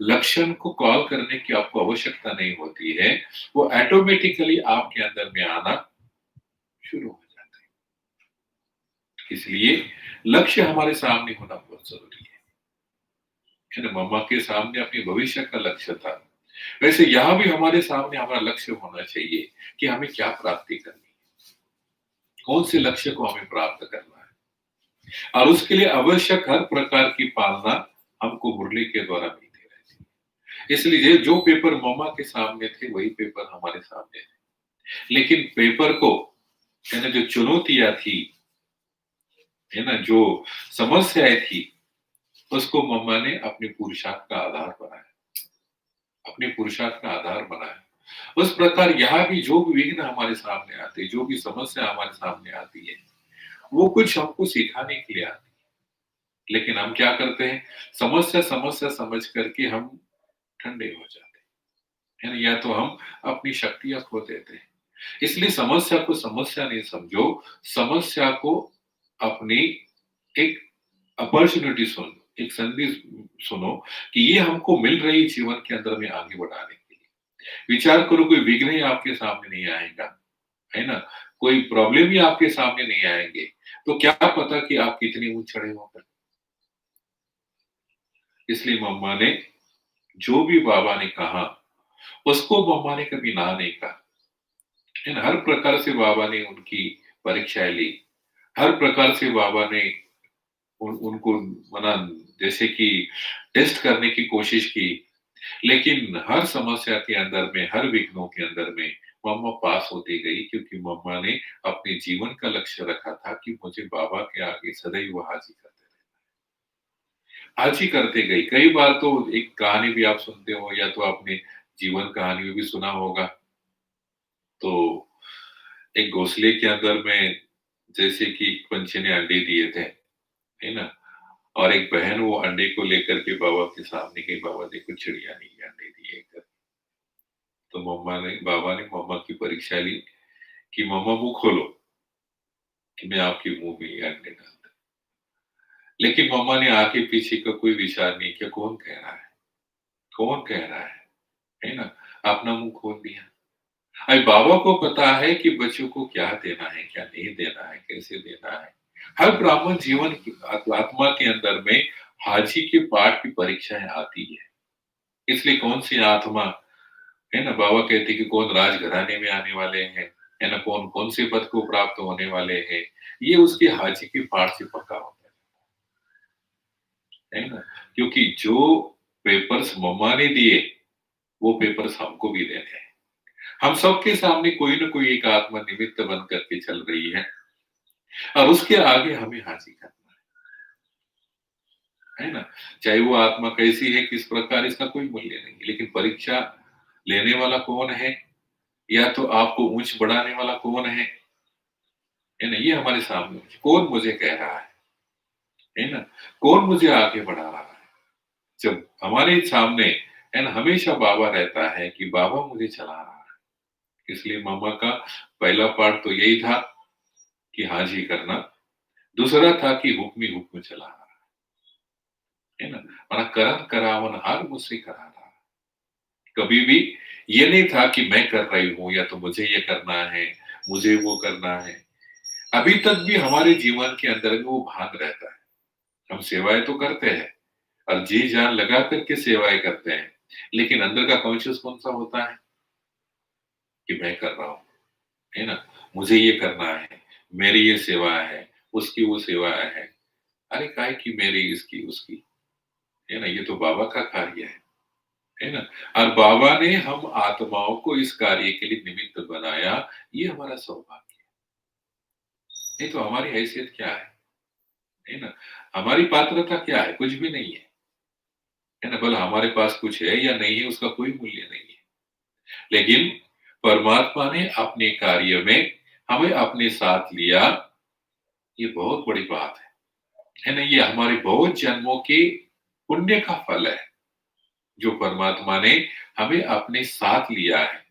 लक्षण को कॉल करने की आपको आवश्यकता नहीं होती है, वो ऑटोमेटिकली आपके अंदर में आना शुरू हो जाता है। इसलिए लक्ष्य हमारे सामने होना बहुत जरूरी है ना। मम्मा के सामने अपने भविष्य का लक्ष्य था, वैसे यहां भी हमारे सामने हमारा लक्ष्य होना चाहिए कि हमें क्या प्राप्ति करनी है, कौन से लक्ष्य को हमें प्राप्त करना है। और उसके लिए आवश्यक हर प्रकार की पालना हमको मुरली के द्वारा मिलती रहती है। इसलिए जो पेपर मम्मा के सामने थे वही पेपर हमारे सामने थे, लेकिन पेपर को, है ना, जो चुनौतियां थी, है ना, जो समस्याएं थी, उसको मम्मा ने अपने पुरुषार्थ का आधार बनाया, अपने पुरुषार्थ का आधार बनाया। उस प्रकार यहाँ भी जो भी विघ्न हमारे सामने आते, जो भी समस्या हमारे सामने आती है, वो कुछ हमको सिखाने के लिए आती है। लेकिन हम क्या करते हैं, समस्या समस्या समझ करके हम ठंडे हो जाते हैं, है ना, या तो हम अपनी शक्तियां खो देते हैं। इसलिए समस्या को समस्या नहीं समझो, समस्या को अपनी एक अपॉर्चुनिटी सुनो, एक संधि सुनो कि ये हमको मिल रही जीवन के अंदर में आगे बढ़ाने के लिए। विचार करो, कोई विघ्न ही आपके सामने नहीं आएगा, है ना, कोई प्रॉब्लम ही आपके सामने नहीं आएंगे, तो क्या पता कि आप कितनी ऊंच चढ़े होकर। इसलिए मम्मा ने जो भी बाबा ने कहा उसको मम्मा ने कभी ना नहीं कहा, है ना। हर प्रकार से बाबा ने उनकी परीक्षाएं ली, हर प्रकार से बाबा ने उनको मना, जैसे कि टेस्ट करने की कोशिश की। लेकिन हर समस्या के अंदर में, हर विघ्नों के अंदर में मम्मा पास होती गई, क्योंकि मम्मा ने अपने जीवन का लक्ष्य रखा था कि मुझे बाबा के आगे सदैव हाजिर करते रहे, हाजिर करते गई। कई बार तो एक कहानी भी आप सुनते हो, या तो आपने जीवन कहानी में भी सुना होगा। तो एक घोंसले के अंदर में, जैसे कि एक पंछी ने अंडे दिए थे, है ना, और एक बहन वो अंडे को लेकर के बाबा के सामने गई, बाबा देखो चिड़िया ने ये अंडे दिए कर। तो बाबा ने मम्मा की परीक्षा ली कि मम्मा मुंह खोलो कि मैं आपके मुंह में ये अंडे डालता। लेकिन मम्मा ने आगे पीछे का कोई विचार नहीं किया, कौन कह रहा है, कौन कह रहा है ना, अपना मुंह खोल दिया। अभी बाबा को पता है कि बच्चों को क्या देना है, क्या नहीं देना है, कैसे देना है। हर ब्राह्मण जीवन की आत्मा के अंदर में हाजी के पाठ की परीक्षाएं आती है। इसलिए कौन सी आत्मा, है ना, बाबा कहते कि कौन राजघराने में आने वाले हैं, है ना, कौन कौन से पद को प्राप्त होने वाले हैं, ये उसके हाजी के पाठ से पक्का होता है ना। क्योंकि जो पेपर्स मम्मा ने दिए वो पेपर्स हमको भी देने हैं। हम सबके सामने कोई ना कोई एक आत्मा निमित्त बन करके चल रही है, और उसके आगे हमें हाजिर करना है ना? चाहे वो आत्मा कैसी है, किस प्रकार, इसका कोई मूल्य नहीं है। लेकिन परीक्षा लेने वाला कौन है, या तो आपको ऊंच बढ़ाने वाला कौन है ना? ये हमारे सामने है। कौन मुझे कह रहा है ना? कौन मुझे आगे बढ़ा रहा है? जब हमारे सामने, है ना, हमेशा बाबा रहता है कि बाबा मुझे चला रहा है। इसलिए मम्मा का पहला पार्ट तो यही था कि हाँ जी करना। दूसरा था कि हुक्म ही हुक्म चला रहा है ना? माना करन करावन हार मुझसे करा रहा है। कभी भी ये नहीं था कि मैं कर रही हूं या तो मुझे ये करना है, मुझे वो करना है। अभी तक भी हमारे जीवन के अंदर में वो भान रहता है। हम सेवाएं तो करते हैं और जी जान लगा करके सेवाएं करते हैं, लेकिन अंदर का कॉन्शियस कौन सा होता है कि मैं कर रहा हूं, है ना? मुझे ये करना है, मेरी ये सेवा है, उसकी वो सेवा है। अरे काय की मेरी, इसकी उसकी, है ना? ये तो बाबा का कार्य है ना? और बाबा ने हम आत्माओं को इस कार्य के लिए निमित्त बनाया। ये हमारा सौभाग्य है। नहीं तो हमारी हैसियत क्या है ना? हमारी पात्रता क्या है? कुछ भी नहीं है ना? भला हमारे पास कुछ है या नहीं है, उसका कोई मूल्य नहीं है। लेकिन परमात्मा ने अपने कार्य में हमें अपने साथ लिया। ये बहुत बड़ी बात है ना? ये हमारे बहुत जन्मों के पुण्य का फल है, जो परमात्मा ने हमें अपने साथ लिया है।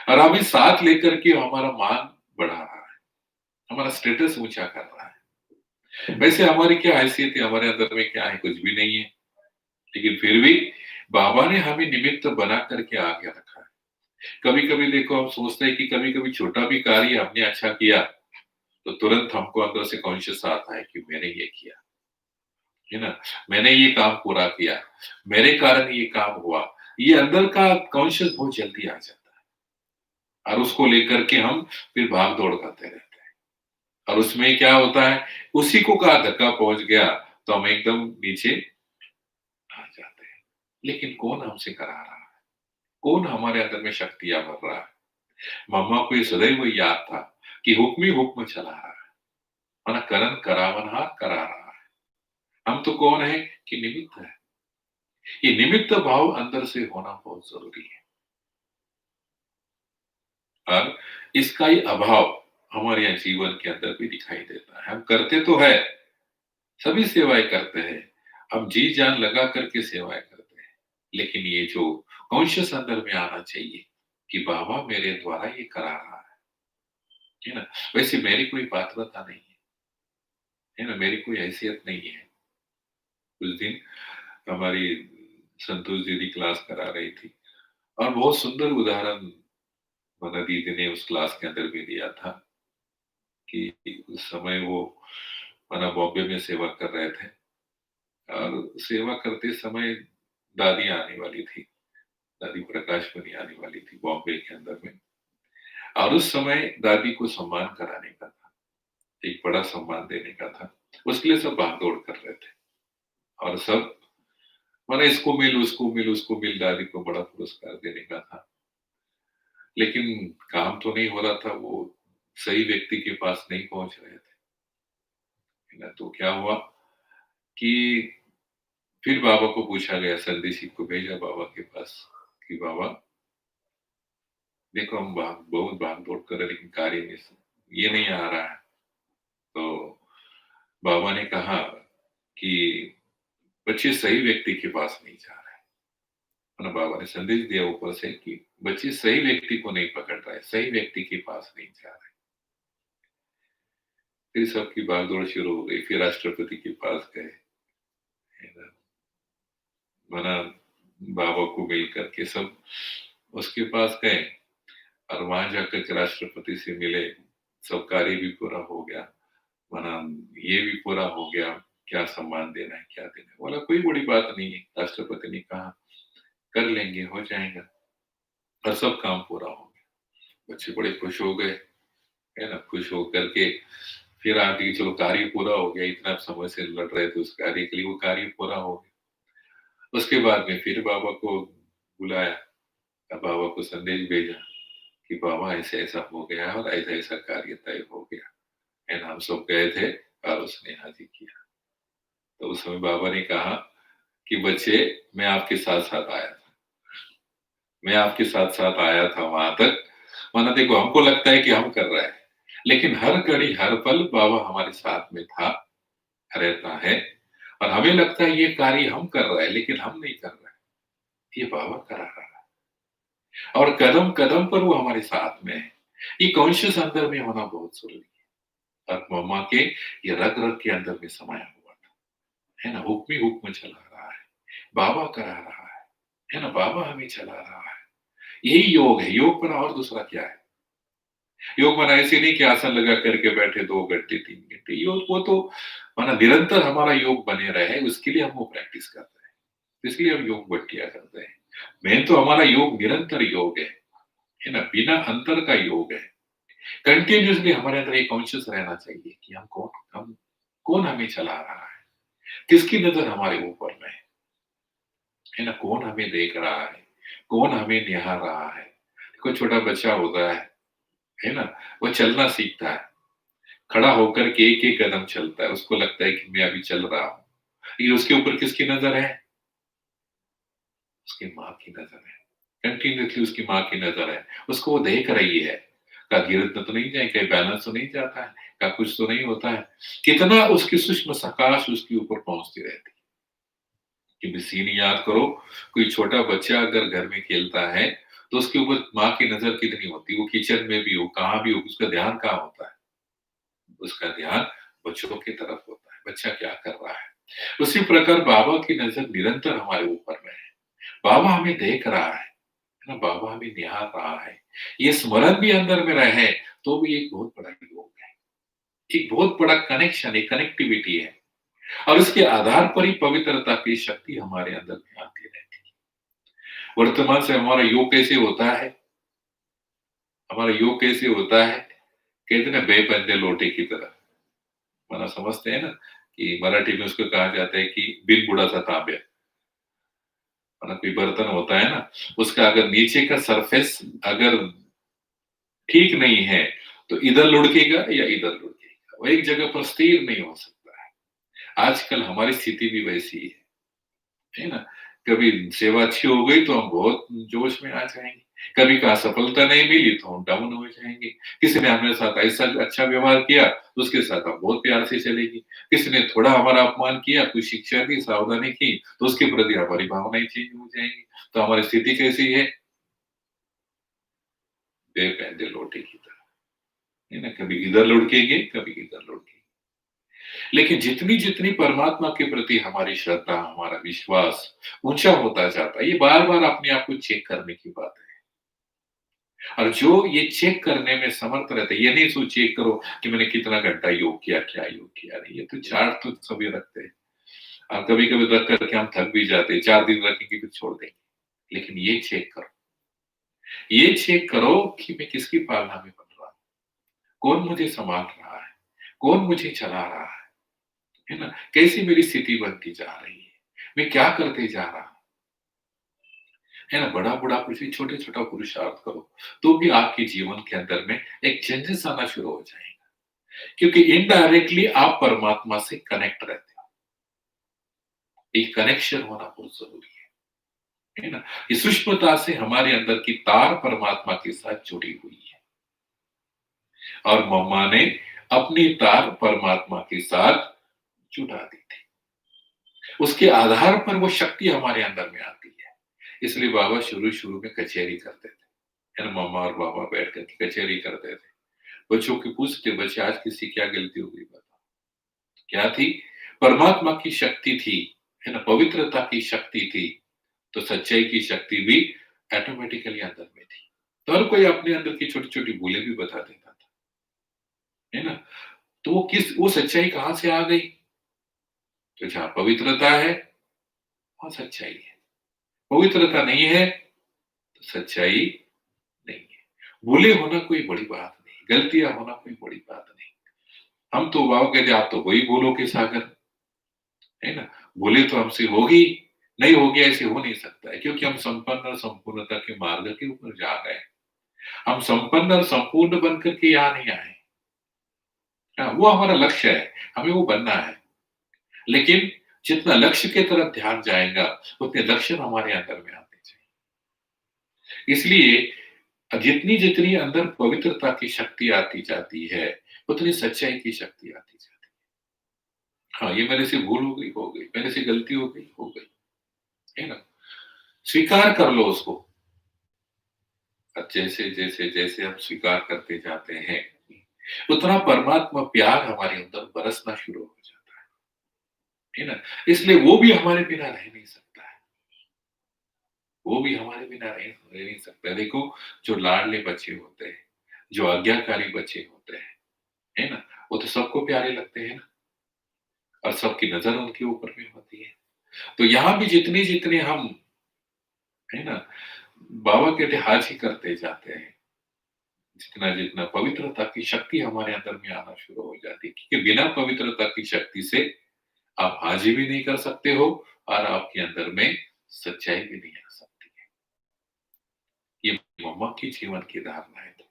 और हमें साथ लेकर के हमारा मान बढ़ा रहा है, हमारा स्टेटस ऊंचा कर रहा है। वैसे हमारी क्या हैसियत है, हमारे अंदर में क्या है? कुछ भी नहीं है। लेकिन फिर भी बाबा ने हमें निमित्त बना करके आगे रखा है। कभी कभी देखो, हम सोचते हैं कि कभी कभी छोटा भी कार्य हमने अच्छा किया तो तुरंत हमको अंदर से कॉन्शियस आता है कि मैंने ये किया, है ना? मैंने ये काम पूरा किया, मेरे कारण ये काम हुआ। ये अंदर का कॉन्शियस बहुत जल्दी आ जाता है, और उसको लेकर के हम फिर भाग दौड़ करते रहते हैं। और उसमें क्या होता है, उसी को का धक्का पहुंच गया तो हम एकदम नीचे आ जाते हैं। लेकिन कौन हमसे करा रहा है? कौन हमारे अंदर में शक्तियां भर रहा है? मम्मा को ये सदैव याद था कि हुक्म ही हुक्म चला रहा है, माना करन करावनहार करा रहा है। हम तो कौन है कि निमित्त है। ये निमित्त भाव अंदर से होना बहुत जरूरी है। और इसका ही अभाव हमारे यहाँ जीवन के अंदर भी दिखाई देता है। हम करते तो है, सभी सेवाएं करते हैं, हम जी जान लगा करके सेवाएं करते हैं, लेकिन ये जो कॉन्शियस अंदर में आना चाहिए कि बाबा मेरे द्वारा ये करा रहा है ना? वैसे मेरी कोई पात्रता नहीं है ना? मेरी कोई हैसियत नहीं है। उस दिन हमारी संतोष दीदी क्लास करा रही थी, और बहुत सुंदर उदाहरण मना दीदी ने उस क्लास के अंदर भी दिया था कि उस समय वो मना बॉम्बे में सेवा कर रहे थे, और सेवा करते समय दादी आने वाली थी, दादी प्रकाश बनी आने वाली थी बॉम्बे के अंदर में। और उस समय दादी को सम्मान कराने का था, एक बड़ा सम्मान देने का था। उसके लिए सब भागदौड़ कर रहे थे, और सब माना इसको मिल उसको मिल उसको मिल, दादी को बड़ा पुरस्कार देने का था। लेकिन काम तो नहीं हो रहा था, वो सही व्यक्ति के पास नहीं पहुंच रहे थे, है ना? तो क्या हुआ कि फिर बाबा को पूछा गया, संदेशी को भेजा बाबा के पास कि बाबा देखो, हम बहुत भाग दौड़ कर रहे, लेकिन कार्य में ये नहीं आ रहा है। तो बाबा ने कहा कि बच्चे सही व्यक्ति के पास नहीं जा रहे हैं। ना बाबा ने संदेश दिया ऊपर से कि बच्चे सही व्यक्ति को नहीं पकड़ रहे, सही व्यक्ति के पास नहीं जा रहे। फिर सबकी भागदौड़ शुरू हो गई, फिर राष्ट्रपति के पास गए, है ना? मना बाबा को मिल करके सब उसके पास गए, और वहां जाकर के राष्ट्रपति से मिले। सब कार्य भी पूरा हो गया, मना ये भी पूरा हो गया, क्या सम्मान देना है, क्या देना है, बोला कोई बड़ी बात नहीं है। राष्ट्रपति ने कहा कर लेंगे, हो जाएगा। और सब काम पूरा हो गया। बच्चे बड़े खुश हो गए, है ना? खुश हो करके फिर आगे चलो कार्य पूरा हो गया, इतना समय से लड़ रहे थे उस कार्य के लिए, वो कार्य पूरा हो गया। उसके बाद में फिर बाबा को बुलाया, और बाबा को संदेश भेजा कि बाबा ऐसे ऐसा हो गया और ऐसा ऐसा कार्य तय हो गया, है ना? हम सब गए थे और उसने हाजिर किया। तो उस समय बाबा ने कहा कि बच्चे, मैं आपके साथ-साथ आया था। मैं आपके साथ-साथ आया था वहाँ तक। माना देखो हमको लगता है कि हम कर रहे हैं, लेकिन हर घड़ी, हर पल बाबा हमारे साथ में था, रहता है और हमें लगता है ये कार्य हम कर रहे हैं, लेकिन हम नहीं कर रहे हैं। ये बाबा करा रहा है और कदम-कदम पर वो हमारे साथ में है। ये कॉन्शियस अंदर में होना बहुत ज़रूरी है और मम्मा के ये रग-रग के अंदर में समाया हुआ था, है ना? हुक्म ही हुक्म चला रहा है, बाबा करा रहा है ना? बाबा हमें चला रहा है। यही योग है, योग बना और दूसरा क्या है? योग बना ऐसे नहीं कि आसन लगा करके बैठे 2 घंटे, 3 घंटे, योग वो तो माना निरंतर हमारा योग बने रहे, उसके लिए हम वो प्रैक्टिस करते हैं। इसलिए हम योग बट्टियाँ करते हैं। मेन तो हमारा योग निरंतर योग है ना? बिना अंतर का योग है। कंटिन्यूअसली हमारे अंदर ये कॉन्शियस रहना चाहिए कि हम कौन हमें चला रहा है? किसकी नज़र हमारे ऊपर में है ना? कौन हमें देख रहा है? कौन हमें निहार रहा है? कोई छोटा बच्चा होता है ना? वो चलना सीखता है, खड़ा होकर के एक-एक कदम चलता है, उसको लगता है कि मैं अभी चल रहा हूँ। ये उसके ऊपर किसकी नज़र है? उसकी माँ की नज़र है। कंटिन्यूअसली उसकी माँ की नज़र है। उसको वो देख रही है, कहाँ गिर तो नहीं जाए, कहीं बैलेंस तो नहीं जाता है, कहाँ कुछ तो नहीं होता है। कितना उसकी सूक्ष्म प्रकाश उसके ऊपर पहुँचती रहती है। कि सीन याद करो, कोई छोटा बच्चा अगर घर में खेलता है, तो उसके ऊपर माँ की नज़र कितनी होती है, वो किचन में भी हो, कहाँ भी हो, उसका ध्यान कहाँ होता है? उसका ध्यान बच्चों की तरफ होता है, बच्चा क्या कर रहा है। उसी प्रकार बाबा की नज़र निरंतर हमारे ऊपर में है। बाबा हमें देख रहा है ना? बाबा हमें निहार रहा है। ये स्मरण भी अंदर में रहे, तो भी एक बहुत बड़ा योग है। एक बहुत बड़ा कनेक्शन, एक कनेक्टिविटी है और उसके आधार पर ही पवित्रता की शक्ति हमारे अंदर में आती रहती है। वर्तमान से हमारा योग कैसे होता है? हमारा योग कैसे होता है? कहते हैं ना बेबंदे लोटे की तरह। माना समझते हैं ना कि मराठी में उसको कहा जाता है कि बिन बुढ़ा सा तांबे। माना कोई बर्तन होता है ना, उसका अगर नीचे का सरफेस अगर ठीक नहीं है, तो इधर लुढ़केगा या इधर लुढ़केगा। वो एक जगह पर स्थिर नहीं हो सकता है। आजकल हमारी स्थिति भी वैसी है ना? कभी सेवा अच्छी हो गई तो हम बहुत जोश में आ जाएँगे। कभी कहाँ सफलता नहीं मिली तो हम डाउन हो जाएँगे। किसी ने हमारे साथ ऐसा अच्छा व्यवहार किया, तो उसके साथ हम बहुत प्यार से चलेंगे। किसी ने थोड़ा हमारा अपमान किया, कोई शिक्षा दी, सावधानी की, तो उसके प्रति हमारी भावनाएँ चेंज हो जाएँगी। तो हमारी स्थिति कैसी है? बेपैंदे लोटे की तरह, है ना? कभी इधर लुढ़केंगे, कभी इधर लुढ़केंगे। लेकिन जितनी-जितनी परमात्मा के प्रति हमारी श्रद्धा, हमारा विश्वास ऊँचा होता जाता है, ये बार-बार अपने आप को चेक करने की बात है। और जो ये चेक करने में समर्थ रहते हैं, ये नहीं सो चेक करो कि मैंने कितना घंटा योग किया, क्या योग किया नहीं, ये तो चार्ट तो सभी रखते हैं। कभी-कभी रख कर के हम थक भी जाते हैं, 4 दिन रखेंगे फिर छोड़ देंगे। लेकिन ये चेक करो कि मैं किसकी पालना में बन रहा हूँ, कौन मुझे सँभाल रहा है, कौन मुझे चला रहा है ना? कैसी मेरी स्थिति बनती जा रही है, मैं क्या करते जा रहा हूँ, है ना? बड़ा-बड़ा कुछ छोटे-छोटा पुरुषार्थ करो, तो भी आपके जीवन के अंदर में एक चेंजेस आना शुरू हो जाएगा। क्योंकि इनडायरेक्टली आप परमात्मा से कनेक्ट रहते हो। एक कनेक्शन होना बहुत ज़रूरी है ना? ये सूक्ष्मता से हमारे अंदर की तार परमात्मा के साथ जुड़ी हुई है और मम्मा ने अपनी तार परमात्मा के साथ जुड़ा दी थी। उसके आधार पर वो शक्ति हमारे अंदर में आती है। इसलिए बाबा शुरू-शुरू में कचहरी करते थे, है ना? मम्मा और बाबा बैठ कर के कचहरी करते थे। बच्चों की पूछते, बच्चे आज किसकी क्या गलती हो गई बताओ? क्या थी? परमात्मा की शक्ति थी, है ना? पवित्रता की शक्ति थी, तो सच्चाई की शक्ति भी ऑटोमेटिकली अंदर में थी। तो हर कोई अपने अंदर की छोटी-छोटी भूलें भी बता देता था, है ना? तो वो सच्चाई कहाँ से आ गई? तो जहाँ पवित्रता है, वहाँ सच्चाई है। पवित्रता नहीं है, तो सच्चाई नहीं है। भूले होना कोई बड़ी बात नहीं, गलतियाँ होना कोई बड़ी बात नहीं। हम तो बाबा कहते हैं, आप तो वही भूलों के सागर, है ना? भूले तो हमसे होगी, नहीं होगी ऐसे हो नहीं सकता है क्योंकि हम संपन्न और संपूर्णता के मार्ग के ऊपर जा रहे हैं। हम संपन्न और संपूर्ण बनकर के यहाँ नहीं आए। हाँ, वो हमारा लक्ष्य है, हमें वो बनना है। लेकिन जितना लक्ष्य की तरफ ध्यान जाएगा, उतने लक्षण हमारे अंदर में आते जाएंगे। इसलिए जितनी-जितनी अंदर पवित्रता की शक्ति आती जाती है, उतनी सच्चाई की शक्ति आती जाती है। हाँ, ये मेरे से भूल हो गई, मेरे से गलती हो गई, है ना? स्वीकार कर लो उसको। अब जैसे हम स्वीकार करते जाते हैं, उतना परमात्मा प्यार हमारे अंदर बरसना शुरू हो जाता है ना? इसलिए वो भी हमारे बिना रह नहीं सकता है। वो भी हमारे बिना रह नहीं सकता है। देखो, जो लाडले बच्चे होते हैं, जो आज्ञाकारी बच्चे होते हैं, है ना? वो तो सबको प्यारे लगते हैं ना, और सबकी नज़र उनके ऊपर में होती है। तो यहाँ भी जितने-जितने हम, है ना, बाबा कहते हाजी करते जाते हैं, जितना-जितना पवित्रता की शक्ति हमारे अंदर में आना शुरू हो जाती है, क्योंकि बिना पवित्रता की शक्ति से आप हाजी भी नहीं कर सकते हो और आपके अंदर में सच्चाई भी नहीं आ सकती है। ये मम्मा की जीवन की धारणाएँ थी।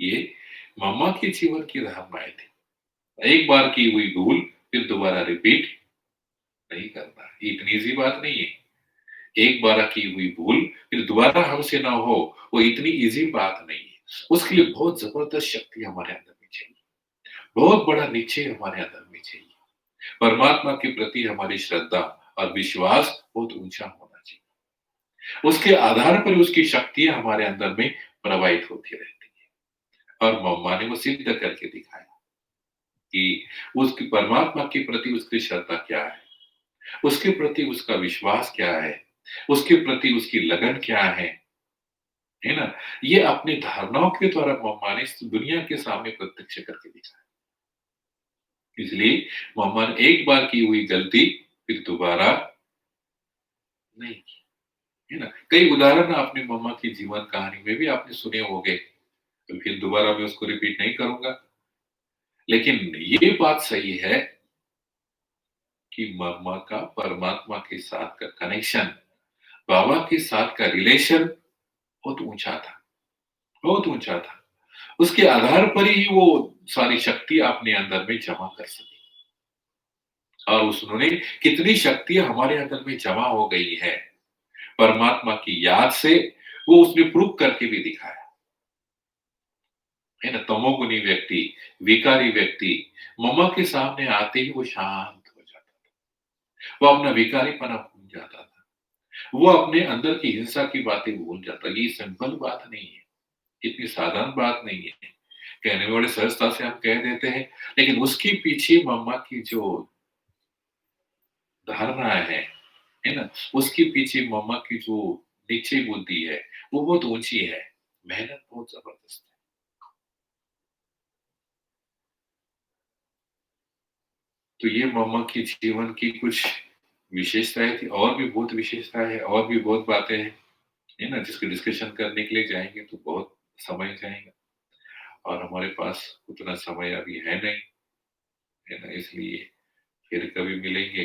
ये मम्मा की जीवन की धारणाएँ थी। एक बार की हुई भूल फिर दोबारा रिपीट नहीं करना। ये इतनी ईज़ी बात नहीं है। एक बार की हुई भूल फिर दोबारा हमसे ना हो, वो इतनी ईज़ी बात नहीं है। उसके लिए बहुत ज़बरदस्त शक्ति हमारे अंदर में चाहिए। बहुत बड़ा निश्चय हमारे अंदर में चाहिए। परमात्मा के प्रति हमारी श्रद्धा और विश्वास बहुत ऊंचा होना चाहिए। उसके आधार पर उसकी शक्तियां हमारे अंदर में प्रवाहित होती रहती है। और मम्मा ने वो सिद्ध करके दिखाया कि उसकी परमात्मा के प्रति उसकी श्रद्धा क्या है, उसके प्रति उसका विश्वास क्या है, उसके प्रति उसकी लगन क्या है ना? ये अपनी धारणाओं के द्वारा मम्मा ने इस दुनिया के सामने प्रत्यक्ष करके दिखाया। इसलिए मम्मा ने एक बार की हुई गलती फिर दोबारा नहीं की, है ना? कई उदाहरण आपने मम्मा की जीवन कहानी में भी आपने सुने होंगे, तो फिर दोबारा मैं उसको रिपीट नहीं करूंगा। लेकिन ये बात सही है कि मम्मा का परमात्मा के साथ का कनेक्शन, बाबा के साथ का रिलेशन बहुत ऊंचा था, बहुत ऊंचा था। उसके आधार पर ही वो सारी शक्ति अपने अंदर में जमा कर सकी। और उन्होंने कितनी शक्तियां हमारे अंदर में जमा हो गई है परमात्मा की याद से, वो उसने प्रूव करके भी दिखाया, है ना? तमोगुनी व्यक्ति, विकारी व्यक्ति मम्मा के सामने आते ही वो शांत हो जाता था। वो अपना विकारीपना भूल जाता था। वो अपने अंदर की हिंसा की बातें भूल जाता। ये सिंपल बात नहीं है, इतनी साधारण बात नहीं है। कहने में बड़े सहजता से हम कह देते हैं, लेकिन उसके पीछे मम्मा की जो धारणा है ना? उसके पीछे मम्मा की जो निश्चय बुद्धि है, वो बहुत ऊँची है। मेहनत बहुत ज़बरदस्त है। तो ये मम्मा की जीवन की कुछ विशेषताएँ थी, और भी बहुत विशेषताएँ हैं, और भी बहुत बातें हैं, है ना? जिसको डिस्कशन करने के लिए जाएँगे तो बहुत समय जाएगा, और हमारे पास उतना समय अभी है नहीं, है ना? इसलिए फिर कभी मिलेंगे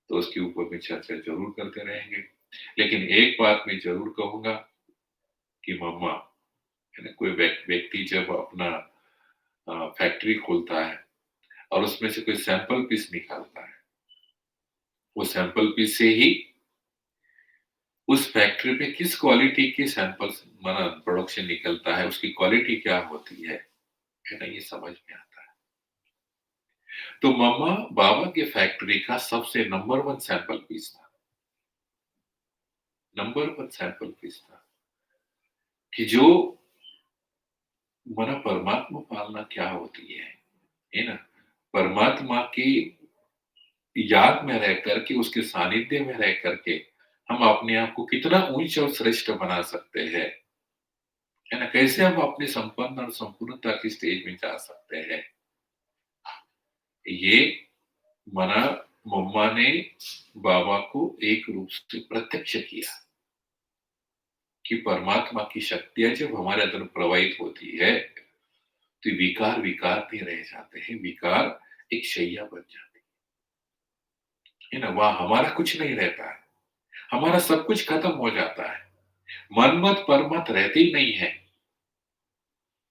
तो उसके ऊपर में चर्चा ज़रूर करते रहेंगे। लेकिन एक बात मैं ज़रूर कहूँगा कि मम्मा, है ना, कोई व्यक्ति जब अपना फैक्ट्री खोलता है और उसमें से कोई सैंपल पीस निकालता है, वो सैंपल पीस से ही उस फैक्ट्री में किस क्वालिटी के सैंपल्स माना प्रोडक्शन निकलता है, उसकी क्वालिटी क्या होती है ना? ये समझ में आता है। तो मम्मा बाबा के फैक्ट्री का सबसे नंबर 1 सैंपल पीस था। नंबर 1 सैंपल पीस था कि जो माना परमात्मा पालना क्या होती है ना? परमात्मा की याद में रह करके, उसके सानिध्य में रह करके हम अपने आप को कितना ऊंच और श्रेष्ठ बना सकते हैं, है ना? कैसे हम अपने संपन्न और संपूर्णता की स्टेज में जा सकते हैं, ये मना मम्मा ने बाबा को एक रूप से प्रत्यक्ष किया कि परमात्मा की शक्तियां जब हमारे अंदर प्रवाहित होती है तो विकार विकार नहीं रह जाते हैं, विकार एक शैया बन जाती है ना? वहां हमारा कुछ नहीं रहता है, हमारा सब कुछ खत्म हो जाता है। मनमत परमत रहती ही नहीं है,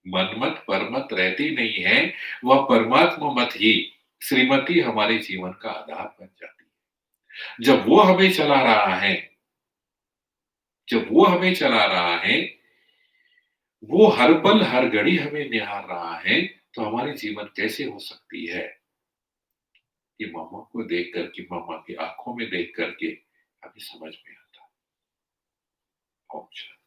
मनमत परमत रहती नहीं है, वह परमात्मा मत ही श्रीमती हमारे जीवन का आधार बन जाती है। जब वो हमें चला रहा है, जब वो हमें चला रहा है, वो हर पल हर घड़ी हमें निहार रहा है, तो हमारे जीवन कैसे हो सकती है? ये मम्मा को देख करके, मम्मा की आंखों में देख करके हमें समझ में आता है। ओम शांति।